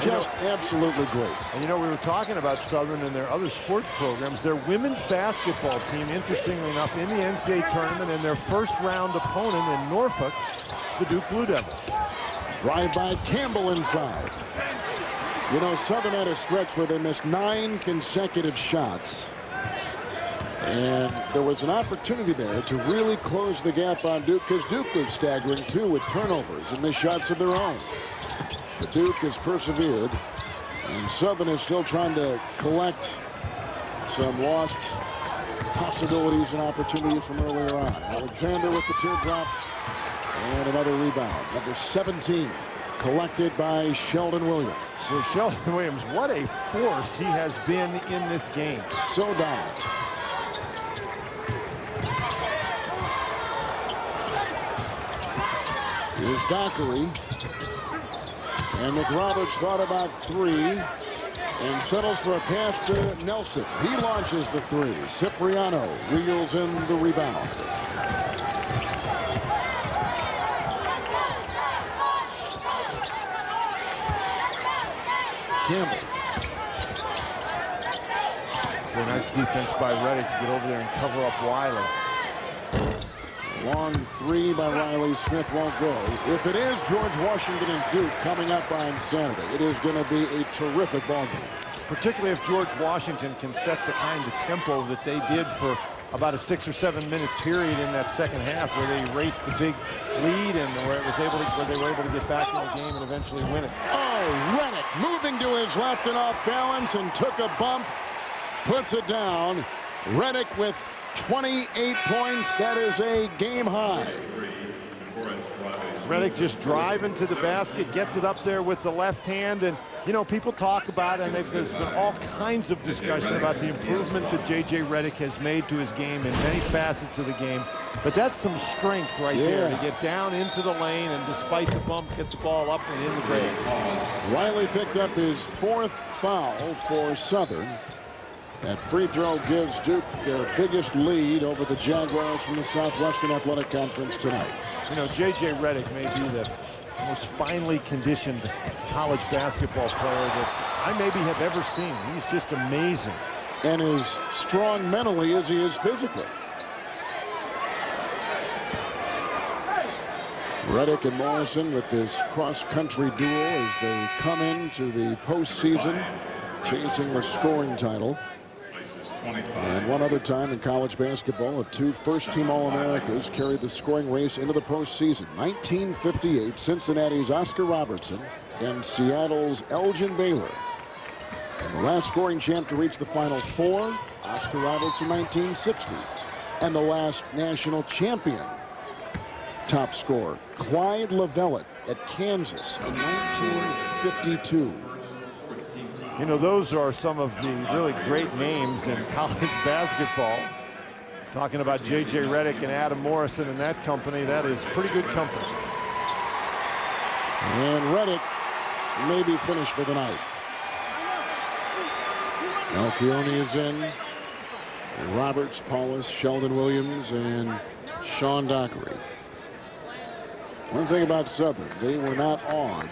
Just absolutely great. And you know, we were talking about Southern and their other sports programs. Their women's basketball team, interestingly enough, in the NCAA tournament, and their first-round opponent in Norfolk, the Duke Blue Devils. Drive by Campbell inside. You know, Southern had a stretch where they missed 9 consecutive shots. And there was an opportunity there to really close the gap on Duke, because Duke was staggering, too, with turnovers and missed shots of their own. But Duke has persevered, and Southern is still trying to collect some lost possibilities and opportunities from earlier on. Alexander with the teardrop, and another rebound. Number 17, collected by Sheldon Williams. So Sheldon Williams, what a force he has been in this game. So dominant. Here's Dockery. And McRoberts thought about 3 and settles for a pass to Nelson. He launches the 3. Cipriano reels in the rebound. Campbell. A nice defense by Reddick to get over there and cover up Wiley. Long 3 by Riley. Smith won't go. If it is George Washington and Duke coming up on Saturday, it is going to be a terrific ballgame. Particularly if George Washington can set the kind of tempo that they did for about a 6 or 7 minute period in that second half, where they raced the big lead and where they were able to get back in the game and eventually win it. Oh, Reddick moving to his left and off balance and took a bump, puts it down. Reddick with 28 points. That is a game high. Reddick just driving to the basket, gets it up there with the left hand, and you know, people talk about, and there's been all kinds of discussion about the improvement that J.J. Reddick has made to his game in many facets of the game. But that's some strength right there to get down into the lane and, despite the bump, get the ball up and in the grade. Riley picked up his 4th foul for Southern. That free throw gives Duke their biggest lead over the Jaguars from the Southwestern Athletic Conference tonight. You know, J.J. Reddick may be the most finely conditioned college basketball player that I maybe have ever seen. He's just amazing. And as strong mentally as he is physically. Reddick and Morrison with this cross-country duel as they come into the postseason chasing the scoring title. And one other time in college basketball, of two first-team All-Americas carried the scoring race into the postseason. 1958, Cincinnati's Oscar Robertson and Seattle's Elgin Baylor. And the last scoring champ to reach the Final Four, Oscar Robertson, 1960. And the last national champion top scorer, Clyde Lovellette at Kansas in 1952. You know, those are some of the really great names in college basketball. Talking about J.J. Reddick and Adam Morrison and that company, that is pretty good company. And Reddick may be finished for the night. Alcione is in. Roberts, Paulus, Sheldon Williams, and Sean Dockery. One thing about Southern, they were not awed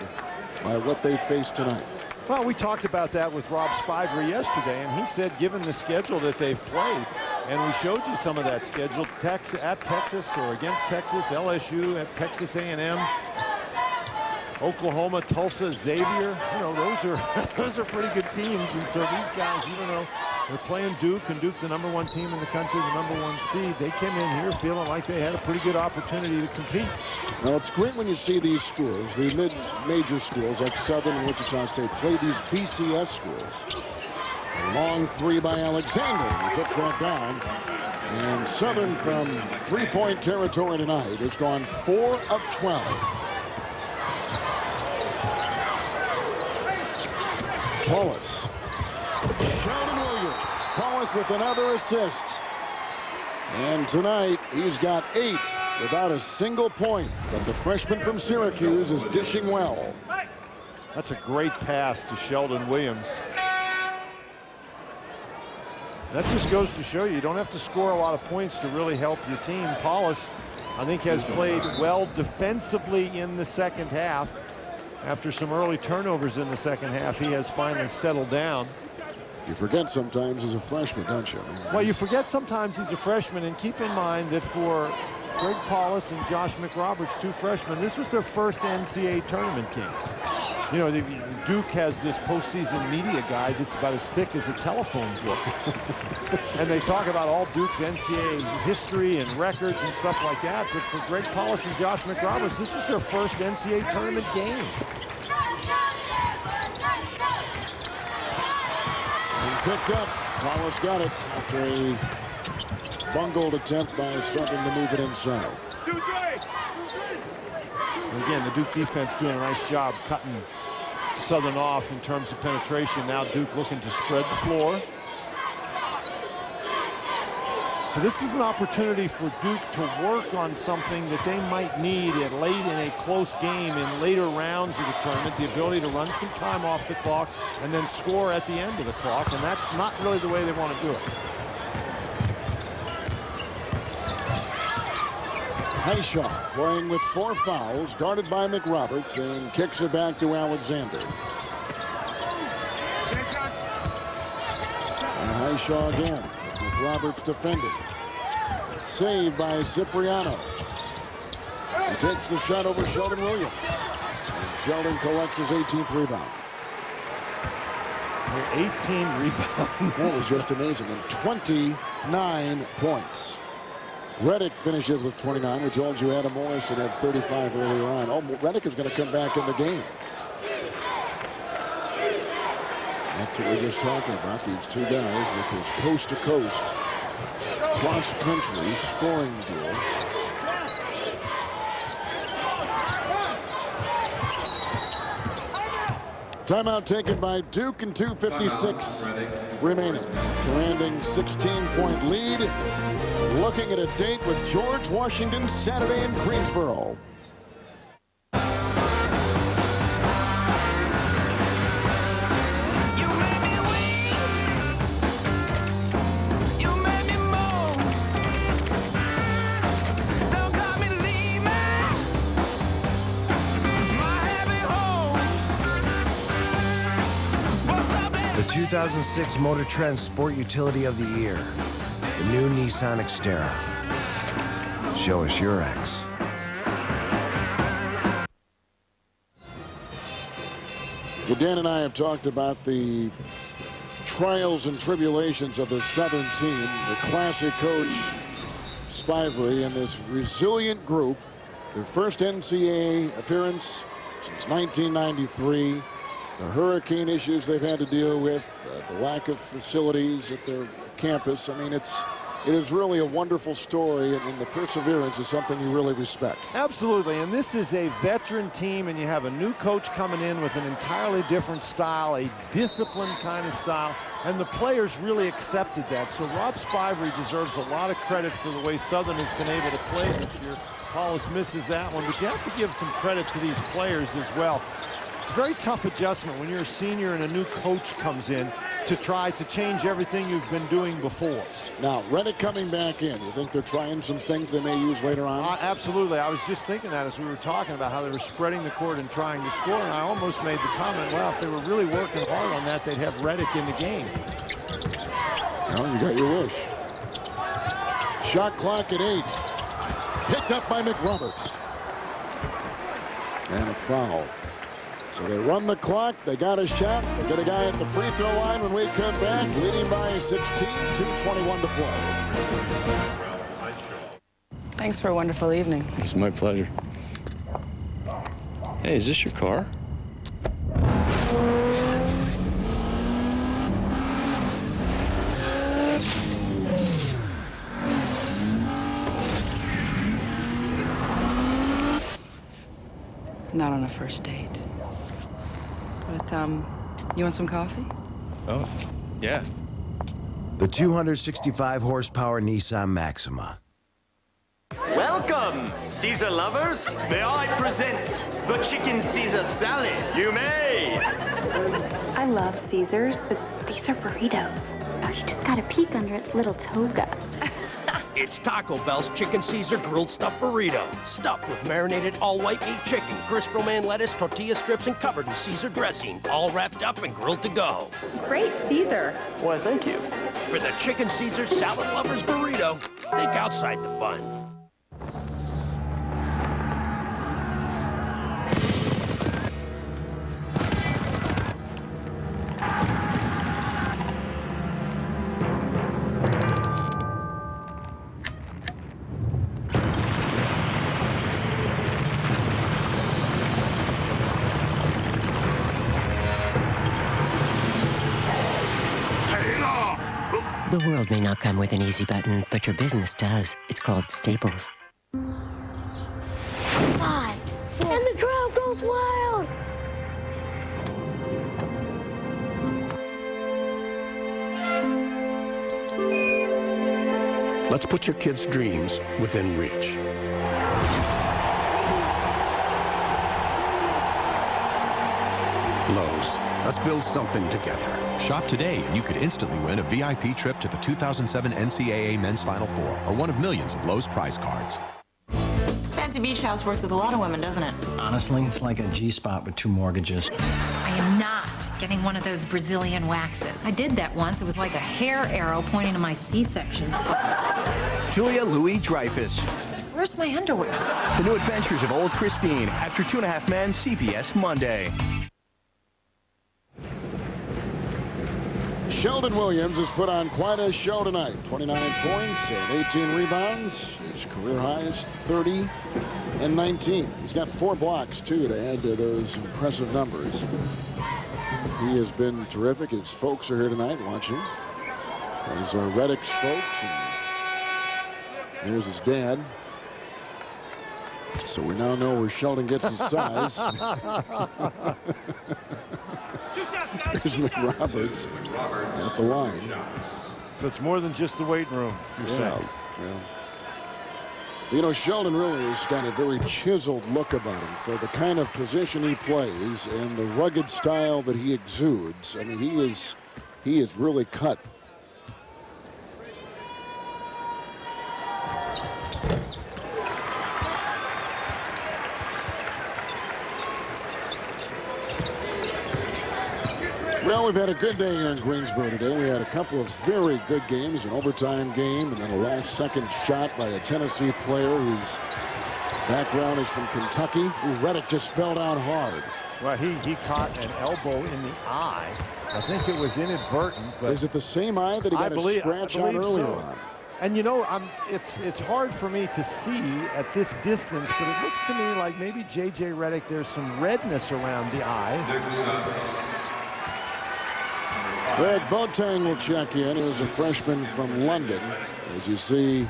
by what they faced tonight. Well, we talked about that with Rob Spiver yesterday, and he said given the schedule that they've played, and we showed you some of that schedule, at Texas or against Texas, LSU, at Texas A&M, Oklahoma, Tulsa, Xavier, you know, those are pretty good teams. And so these guys, even though they're playing Duke, and Duke's the #1 team in the country, the #1 seed, they came in here feeling like they had a pretty good opportunity to compete. Well, it's great when you see these schools, the mid-major schools like Southern and Wichita State, play these BCS schools. A long three by Alexander. He puts that down. And Southern from three-point territory tonight has gone 4 of 12. Paulus. Sheldon Williams. Paulus with another assist. And tonight he's got 8 without a single point. But the freshman from Syracuse is dishing well. That's a great pass to Sheldon Williams. That just goes to show you don't have to score a lot of points to really help your team. Paulus, I think, has played well defensively in the second half. After some early turnovers in the second half, he has finally settled down. You forget sometimes he's a freshman, don't you? Well, you forget sometimes he's a freshman, and keep in mind that for Greg Paulus and Josh McRoberts, 2 freshmen, this was their first NCAA tournament game. You know, Duke has this postseason media guide that's about as thick as a telephone book. And they talk about all Duke's NCAA history and records and stuff like that. But for Greg Paulus and Josh McRoberts, this was their first NCAA tournament game. And picked up. Paulus got it after a bungled attempt by Southern to move it inside. And again, the Duke defense doing a nice job cutting Southern off in terms of penetration. Now Duke looking to spread the floor. So this is an opportunity for Duke to work on something that they might need at late in a close game in later rounds of the tournament, the ability to run some time off the clock and then score at the end of the clock, and that's not really the way they want to do it. Hayshaw playing with 4 fouls, guarded by McRoberts, and kicks it back to Alexander. And Hayshaw again. McRoberts defending. Saved by Cipriano. He takes the shot over Sheldon Williams. And Sheldon collects his 18th rebound. 18 rebounds. That was just amazing. And 29 points. Reddick finishes with 29. We told you Adam Morrison had 35 earlier on. Oh, Reddick is going to come back in the game. That's what we were just talking about. These two guys with this coast-to-coast cross-country scoring duel. Timeout taken by Duke and 2:56 remaining. Commanding 16-point lead. Looking at a date with George Washington Saturday in Greensboro. The 2006 Motor Trend Sport Utility of the Year. The new Nissan Xterra. Show us your X. Well, Dan and I have talked about the trials and tribulations of the Southern team, the classic coach Spivey and this resilient group. Their first NCAA appearance since 1993. The hurricane issues they've had to deal with, the lack of facilities at their campus. I mean, it is really a wonderful story, and the perseverance is something you really respect. Absolutely, and this is a veteran team, and you have a new coach coming in with an entirely different style, a disciplined kind of style, and the players really accepted that. So Rob Spivey deserves a lot of credit for the way Southern has been able to play this year. Paulus misses that one, but you have to give some credit to these players as well. It's a very tough adjustment when you're a senior and a new coach comes in to try to change everything you've been doing before. Now, Reddick coming back in. You think they're trying some things they may use later on? Absolutely. I was just thinking that as we were talking about how they were spreading the court and trying to score, and I almost made the comment, well, if they were really working hard on that, they'd have Reddick in the game. Well, you got your wish. Shot clock at 8. Picked up by McRoberts. And a foul. So they run the clock. They got a shot. They get a guy at the free throw line when we come back, leading by 16, 2:21 to play. Thanks for a wonderful evening. It's my pleasure. Hey, is this your car? Not on a first date. But, you want some coffee? Oh, yeah. The 265 horsepower Nissan Maxima. Welcome, Caesar lovers. May I present the chicken Caesar salad? You may. I love Caesars, but these are burritos. Oh, you just gotta peek under its little toga. It's Taco Bell's Chicken Caesar Grilled Stuffed Burrito. Stuffed with marinated all-white meat chicken, crisp romaine lettuce, tortilla strips, and covered in Caesar dressing. All wrapped up and grilled to go. Great Caesar. Why, thank you. For the Chicken Caesar Salad Lovers Burrito, think outside the bun. The world may not come with an easy button, but your business does. It's called Staples. 5, 4, and the crowd goes wild! Let's put your kids' dreams within reach. Lowe's. Let's build something together. Shop today and you could instantly win a VIP trip to the 2007 NCAA Men's Final Four or one of millions of Lowe's prize cards. Fancy beach house works with a lot of women, doesn't it? Honestly, it's like a G-spot with 2 mortgages. I am not getting one of those Brazilian waxes. I did that once. It was like a hair arrow pointing to my C-section. Julia Louis-Dreyfus. Where's my underwear? The New Adventures of Old Christine. After 2.5 Men, CBS Monday. Sheldon Williams has put on quite a show tonight. 29 points and 18 rebounds. His career high is 30 and 19. He's got 4 blocks, too, to add to those impressive numbers. He has been terrific. His folks are here tonight watching. There's our Reddick's folks. And there's his dad. So we now know where Sheldon gets his size. There's McRoberts at the line. So it's more than just the weight room, you're saying. Yeah. You know, Sheldon really has got a very chiseled look about him for the kind of position he plays and the rugged style that he exudes. I mean, he is really cut. Well, we've had a good day here in Greensboro today. We had a couple of very good games, an overtime game, and then a last-second shot by a Tennessee player whose background is from Kentucky. Reddick just fell down hard. Well, he caught an elbow in the eye. I think it was inadvertent. But is it the same eye that he got a scratch on earlier on? And you know, it's hard for me to see at this distance, but it looks to me like maybe J.J. Redick, there's some redness around the eye. Greg Boateng will check in as a freshman from London. As you see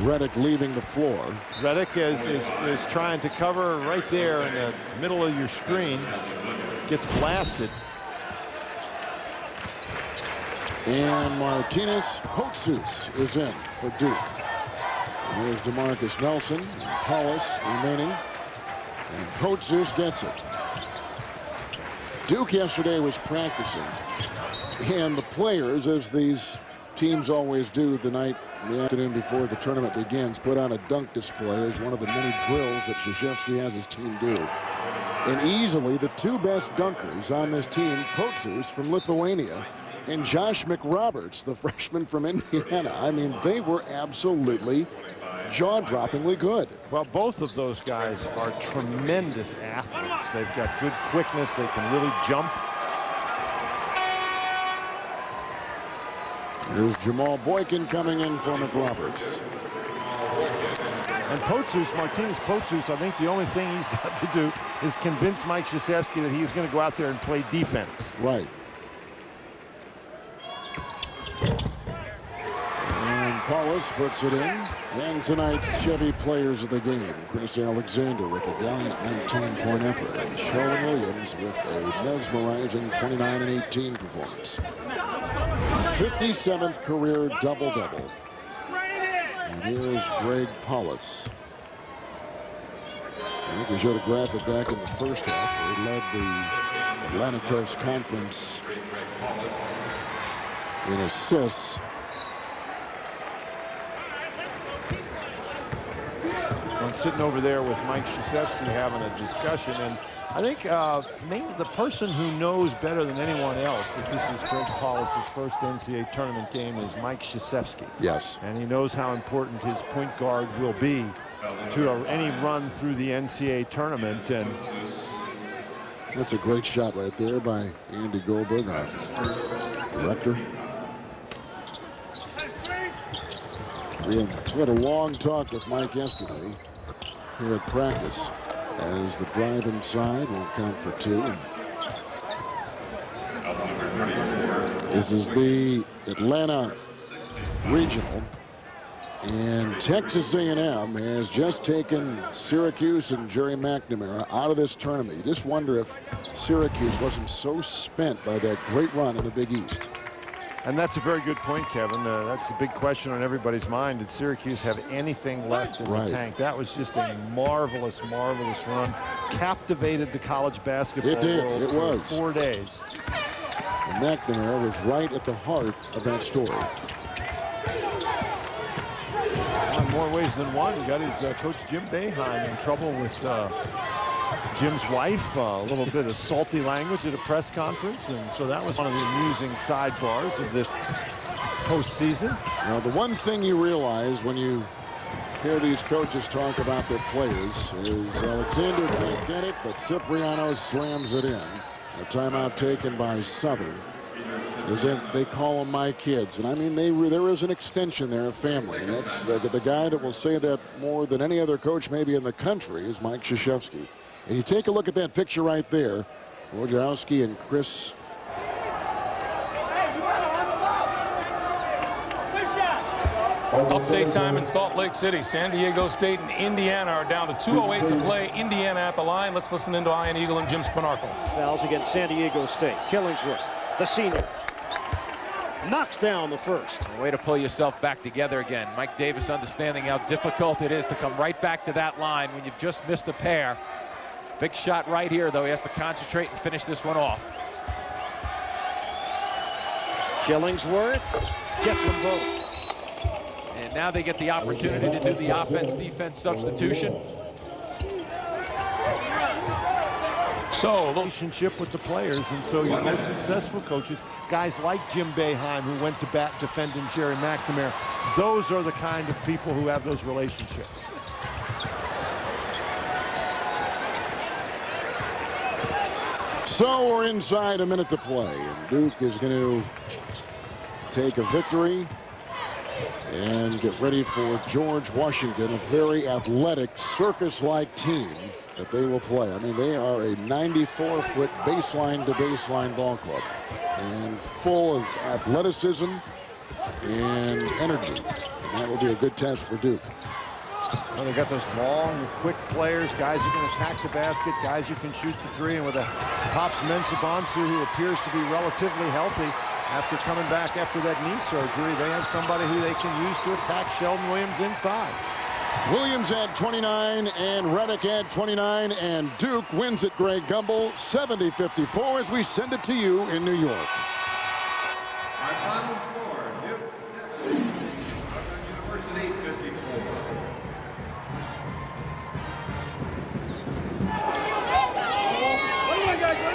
Redick leaving the floor. Redick is trying to cover right there in the middle of your screen. Gets blasted. And Martinez Potsus is in for Duke. And there's DeMarcus Nelson, Hollis remaining, and Potsus gets it. Duke yesterday was practicing, and the players, as these teams always do the afternoon before the tournament begins, put on a dunk display as one of the many drills that Krzyzewski has his team do. And easily the two best dunkers on this team, Potsus from Lithuania and Josh McRoberts, the freshman from Indiana. I mean, they were absolutely jaw-droppingly good. Well, both of those guys are tremendous athletes. They've got good quickness. They can really jump. Here's Jamal Boykin coming in for McRoberts. And Potsus, Martinez Potsus, I think the only thing he's got to do is convince Mike Krzyzewski that he's going to go out there and play defense. Right. And Paulus puts it in. And tonight's Chevy players of the game. Chris Alexander with a gallant 19-point effort. And Sheldon Williams with a mesmerizing 29 and 18 performance. 57th career double-double. And here's Greg Paulus. I think we showed a graphic back in the first half. He led the Atlantic Coast Conference in assists. I'm sitting over there with Mike Krzyzewski having a discussion, and I think maybe the person who knows better than anyone else that this is Greg Paulus' first NCAA tournament game is Mike Krzyzewski. Yes. And he knows how important his point guard will be to any run through the NCAA tournament. And that's a great shot right there by Andy Goldberg, our director. We had a long talk with Mike yesterday here at practice, as the drive inside won't count for two. This is the Atlanta Regional, and Texas A&M has just taken Syracuse and Jerry McNamara out of this tournament. You just wonder if Syracuse wasn't so spent by that great run in the Big East. And that's a very good point, Kevin. That's the big question on everybody's mind. Did Syracuse have anything left in the tank? That was just a marvelous, marvelous run. Captivated the college basketball world for 4 days. And McNamara was right at the heart of that story. Well, in more ways than one, he got his coach Jim Boeheim in trouble with Jim's wife, a little bit of salty language at a press conference, and so that was one of the amusing sidebars of this postseason. Now, the one thing you realize when you hear these coaches talk about their players is Alexander can't get it, but Cipriano slams it in. A timeout taken by Southern. They call them my kids, and I mean there is an extension there of family, and that's the guy that will say that more than any other coach maybe in the country is Mike Krzyzewski. And you take a look at that picture right there, Wojciechowski and Chris. Update time in Salt Lake City. San Diego State and Indiana are down to 2:08 to play. Indiana at the line. Let's listen into Ian Eagle and Jim Spanarkel. Fouls against San Diego State. Killingsworth, the senior, knocks down the first. Way to pull yourself back together again. Mike Davis understanding how difficult it is to come right back to that line when you've just missed a pair. Big shot right here, though. He has to concentrate and finish this one off. Killingsworth gets them both. And now they get the opportunity to do the offense-defense substitution. So, relationship with the players, and so your most successful coaches, guys like Jim Boeheim, who went to bat defending Jerry McNamara, those are the kind of people who have those relationships. So we're inside a minute to play, and Duke is going to take a victory and get ready for George Washington, a very athletic, circus-like team that they will play. I mean, they are a 94-foot baseline-to-baseline ball club, and full of athleticism and energy. And that will be a good test for Duke. Well, they got those long, quick players, guys who can attack the basket, guys who can shoot the three, and with a Pops Mensah-Bonsu, who appears to be relatively healthy after coming back after that knee surgery, they have somebody who they can use to attack Sheldon Williams inside. Williams had 29 and Reddick had 29, and Duke wins it, Greg Gumbel, 70-54 as we send it to you in New York. Our final score, Duke 70, University 54.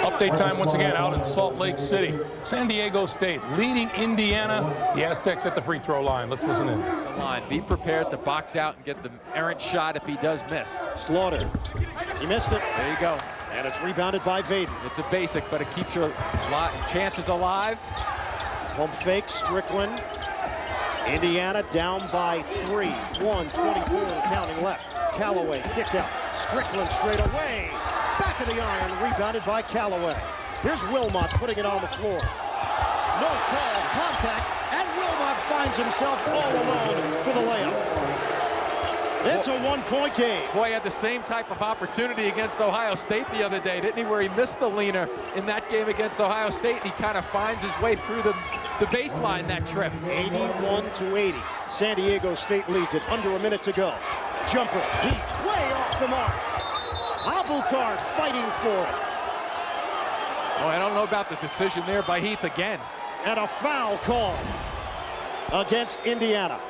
Update time once again out in Salt Lake City. San Diego State leading Indiana. The Aztecs at the free throw line. Let's listen in. The line. Be prepared to box out and get the errant shot if he does miss. Slaughter. He missed it. There you go. And it's rebounded by Vaden. It's a basic, but it keeps your chances alive. Pump fake, Strickland. Indiana down by 3. 1:24 and counting left. Callaway kicked out. Strickland straight away. Back of the iron, rebounded by Callaway. Here's Wilmot putting it on the floor. No call, contact, and Wilmot finds himself all alone for the layup. It's a one-point game. Boy, he had the same type of opportunity against Ohio State the other day, didn't he, where he missed the leaner in that game against Ohio State, and he kind of finds his way through the baseline that trip. 81-80. San Diego State leads it. Under a minute to go. Jumper, Heat, way off the mark. Abukar fighting for it. Oh, I don't know about the decision there by Heath again. And a foul call against Indiana.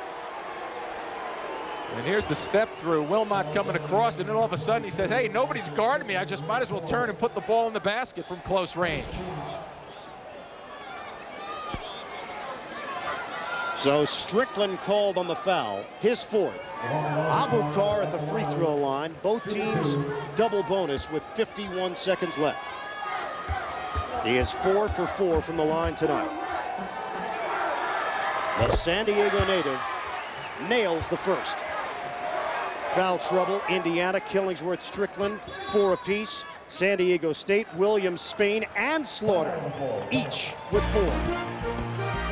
And here's the step through. Wilmot coming across, and then all of a sudden he says, hey, nobody's guarding me. I just might as well turn and put the ball in the basket from close range. So Strickland called on the foul, his fourth. Abukar at the free throw line. Both teams double bonus with 51 seconds left. He is 4 for 4 from the line tonight. The San Diego native nails the first. Foul trouble, Indiana, Killingsworth, Strickland, 4 apiece. San Diego State, Williams, Spain, and Slaughter, each with 4.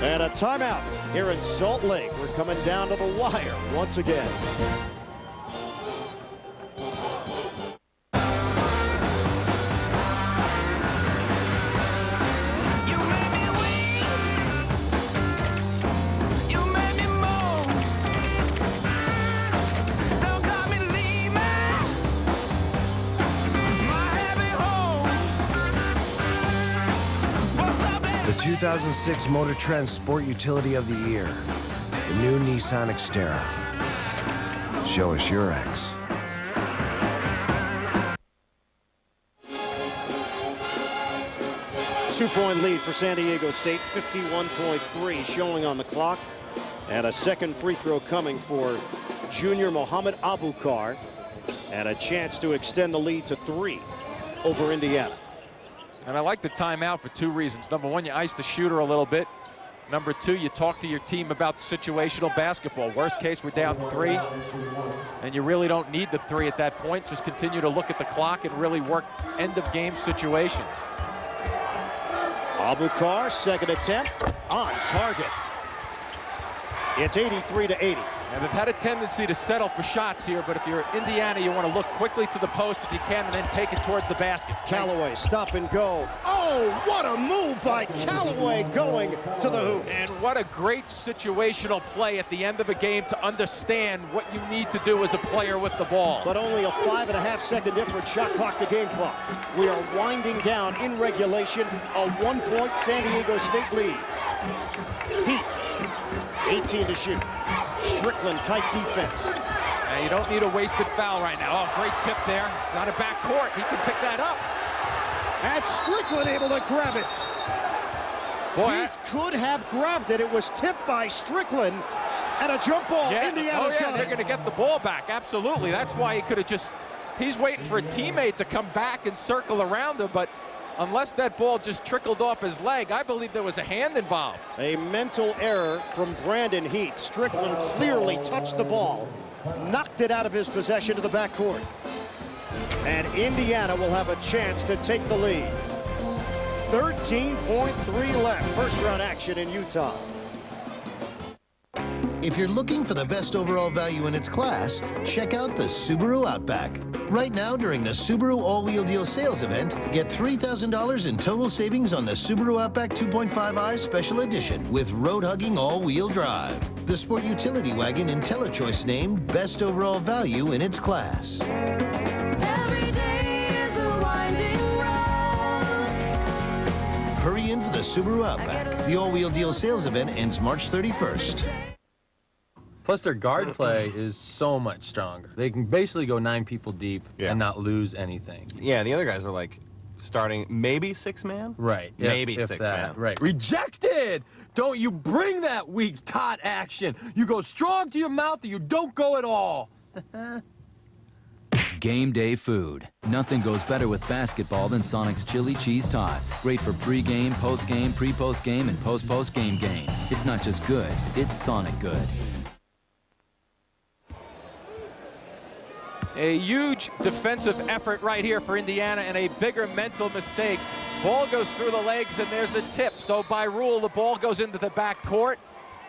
And a timeout here in Salt Lake. We're coming down to the wire once again. The 2006 Motor Trend Sport Utility of the Year. The new Nissan Xterra. Show us your X. Two-point lead for San Diego State, 51.3 showing on the clock. And a second free throw coming for junior Mohamed Abukar. And a chance to extend the lead to 3 over Indiana. And I like the timeout for 2 reasons. Number 1, you ice the shooter a little bit. Number 2, you talk to your team about situational basketball. Worst case, we're down 3. And you really don't need the 3 at that point. Just continue to look at the clock and really work end-of-game situations. Abukar, second attempt, on target. It's 83-80. And they've had a tendency to settle for shots here, but if you're Indiana, you want to look quickly to the post if you can and then take it towards the basket. Callaway, stop and go. Oh, what a move by Callaway going to the hoop. And what a great situational play at the end of a game to understand what you need to do as a player with the ball. But only a 5.5-second difference, shot clock to game clock. We are winding down in regulation, a 1-point San Diego State lead. Heath, 18 to shoot. Strickland, tight defense. And you don't need a wasted foul right now. Oh, great tip there. Got it back court. He can pick that up. And Strickland able to grab it. Boy, Heath could have grabbed it. It was tipped by Strickland. And a jump ball. Yeah. Indiana's got they're it. going to get the ball back. Absolutely. That's why he could have just, he's waiting for a teammate to come back and circle around him, but unless that ball just trickled off his leg, I believe there was a hand involved. A mental error from Brandon Heath. Strickland clearly touched the ball, knocked it out of his possession to the backcourt. And Indiana will have a chance to take the lead. 13.3 left. First round action in Utah. If you're looking for the best overall value in its class, check out the Subaru Outback. Right now, during the Subaru All-Wheel Deal sales event, get $3,000 in total savings on the Subaru Outback 2.5i Special Edition with road-hugging all-wheel drive. The sport utility wagon IntelliChoice named Best Overall Value in its class. Every day is a winding road. Hurry in for the Subaru Outback. The All-Wheel Deal sales event ends March 31st. Plus, their guard play is so much stronger. They can basically go 9 people deep and not lose anything. Yeah, the other guys are like starting maybe 6-man? Right. Maybe if 6-man. Right. Rejected! Don't you bring that weak tot action. You go strong to your mouth or you don't go at all. Game day food. Nothing goes better with basketball than Sonic's chili cheese tots. Great for pre-game, post-game, pre-post-game, and post-post-game game. It's not just good, it's Sonic good. A huge defensive effort right here for Indiana and a bigger mental mistake. Ball goes through the legs and there's a tip. So by rule, the ball goes into the back court.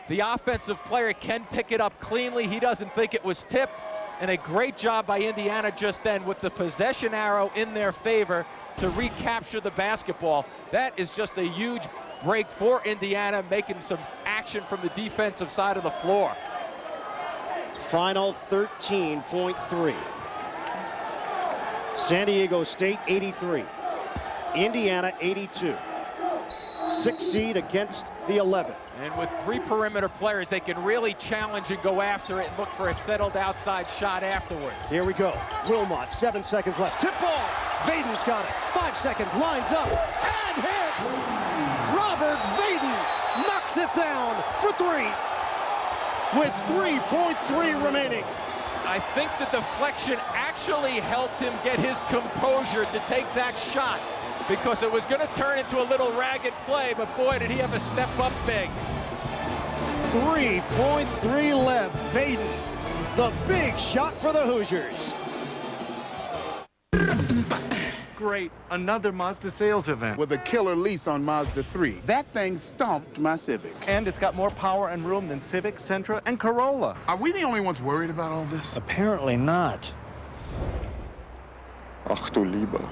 The offensive player can pick it up cleanly. He doesn't think it was tipped. And a great job by Indiana just then with the possession arrow in their favor to recapture the basketball. That is just a huge break for Indiana, making some action from the defensive side of the floor. Final 13.3. San Diego State 83. Indiana 82. 6 seed against the 11. And with 3 perimeter players, they can really challenge and go after it and look for a settled outside shot afterwards. Here we go. Wilmot, 7 seconds left. Tip ball. Vaden's got it. 5 seconds. Lines up and hits. Robert Vaden knocks it down for 3. With 3.3 remaining. I think the deflection actually helped him get his composure to take that shot, because it was going to turn into a little ragged play, but boy, did he have a step up big. 3.3 left. Vaden, the big shot for the Hoosiers. Great, another Mazda sales event. With a killer lease on Mazda 3. That thing stomped my Civic. And it's got more power and room than Civic, Sentra, and Corolla. Are we the only ones worried about all this? Apparently not. Ach du Lieber.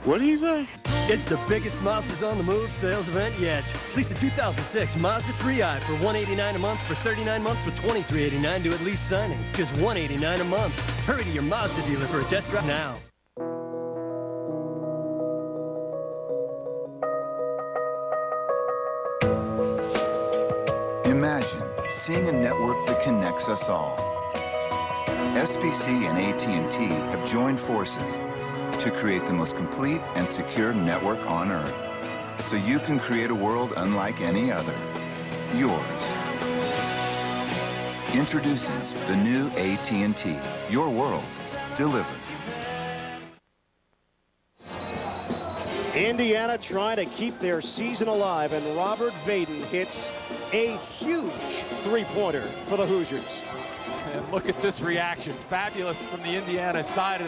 What did he say? It's the biggest Mazdas on the Move sales event yet. Lease a 2006 Mazda 3i for $189 a month for 39 months with $23.89 to at lease signing. Just $189 a month. Hurry to your Mazda dealer for a test drive now. Imagine seeing a network that connects us all. SBC and AT&T have joined forces to create the most complete and secure network on Earth, so you can create a world unlike any other. Yours. Introducing the new AT&T. Your world delivered. Indiana trying to keep their season alive, and Robert Vaden hits a huge three-pointer for the Hoosiers. And look at this reaction. Fabulous from the Indiana side.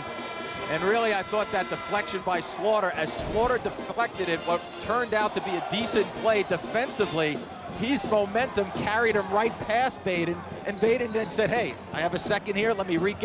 And really, I thought that deflection by Slaughter, as Slaughter deflected it, what turned out to be a decent play defensively, his momentum carried him right past Vaden, and Vaden then said, hey, I have a second here, let me recap.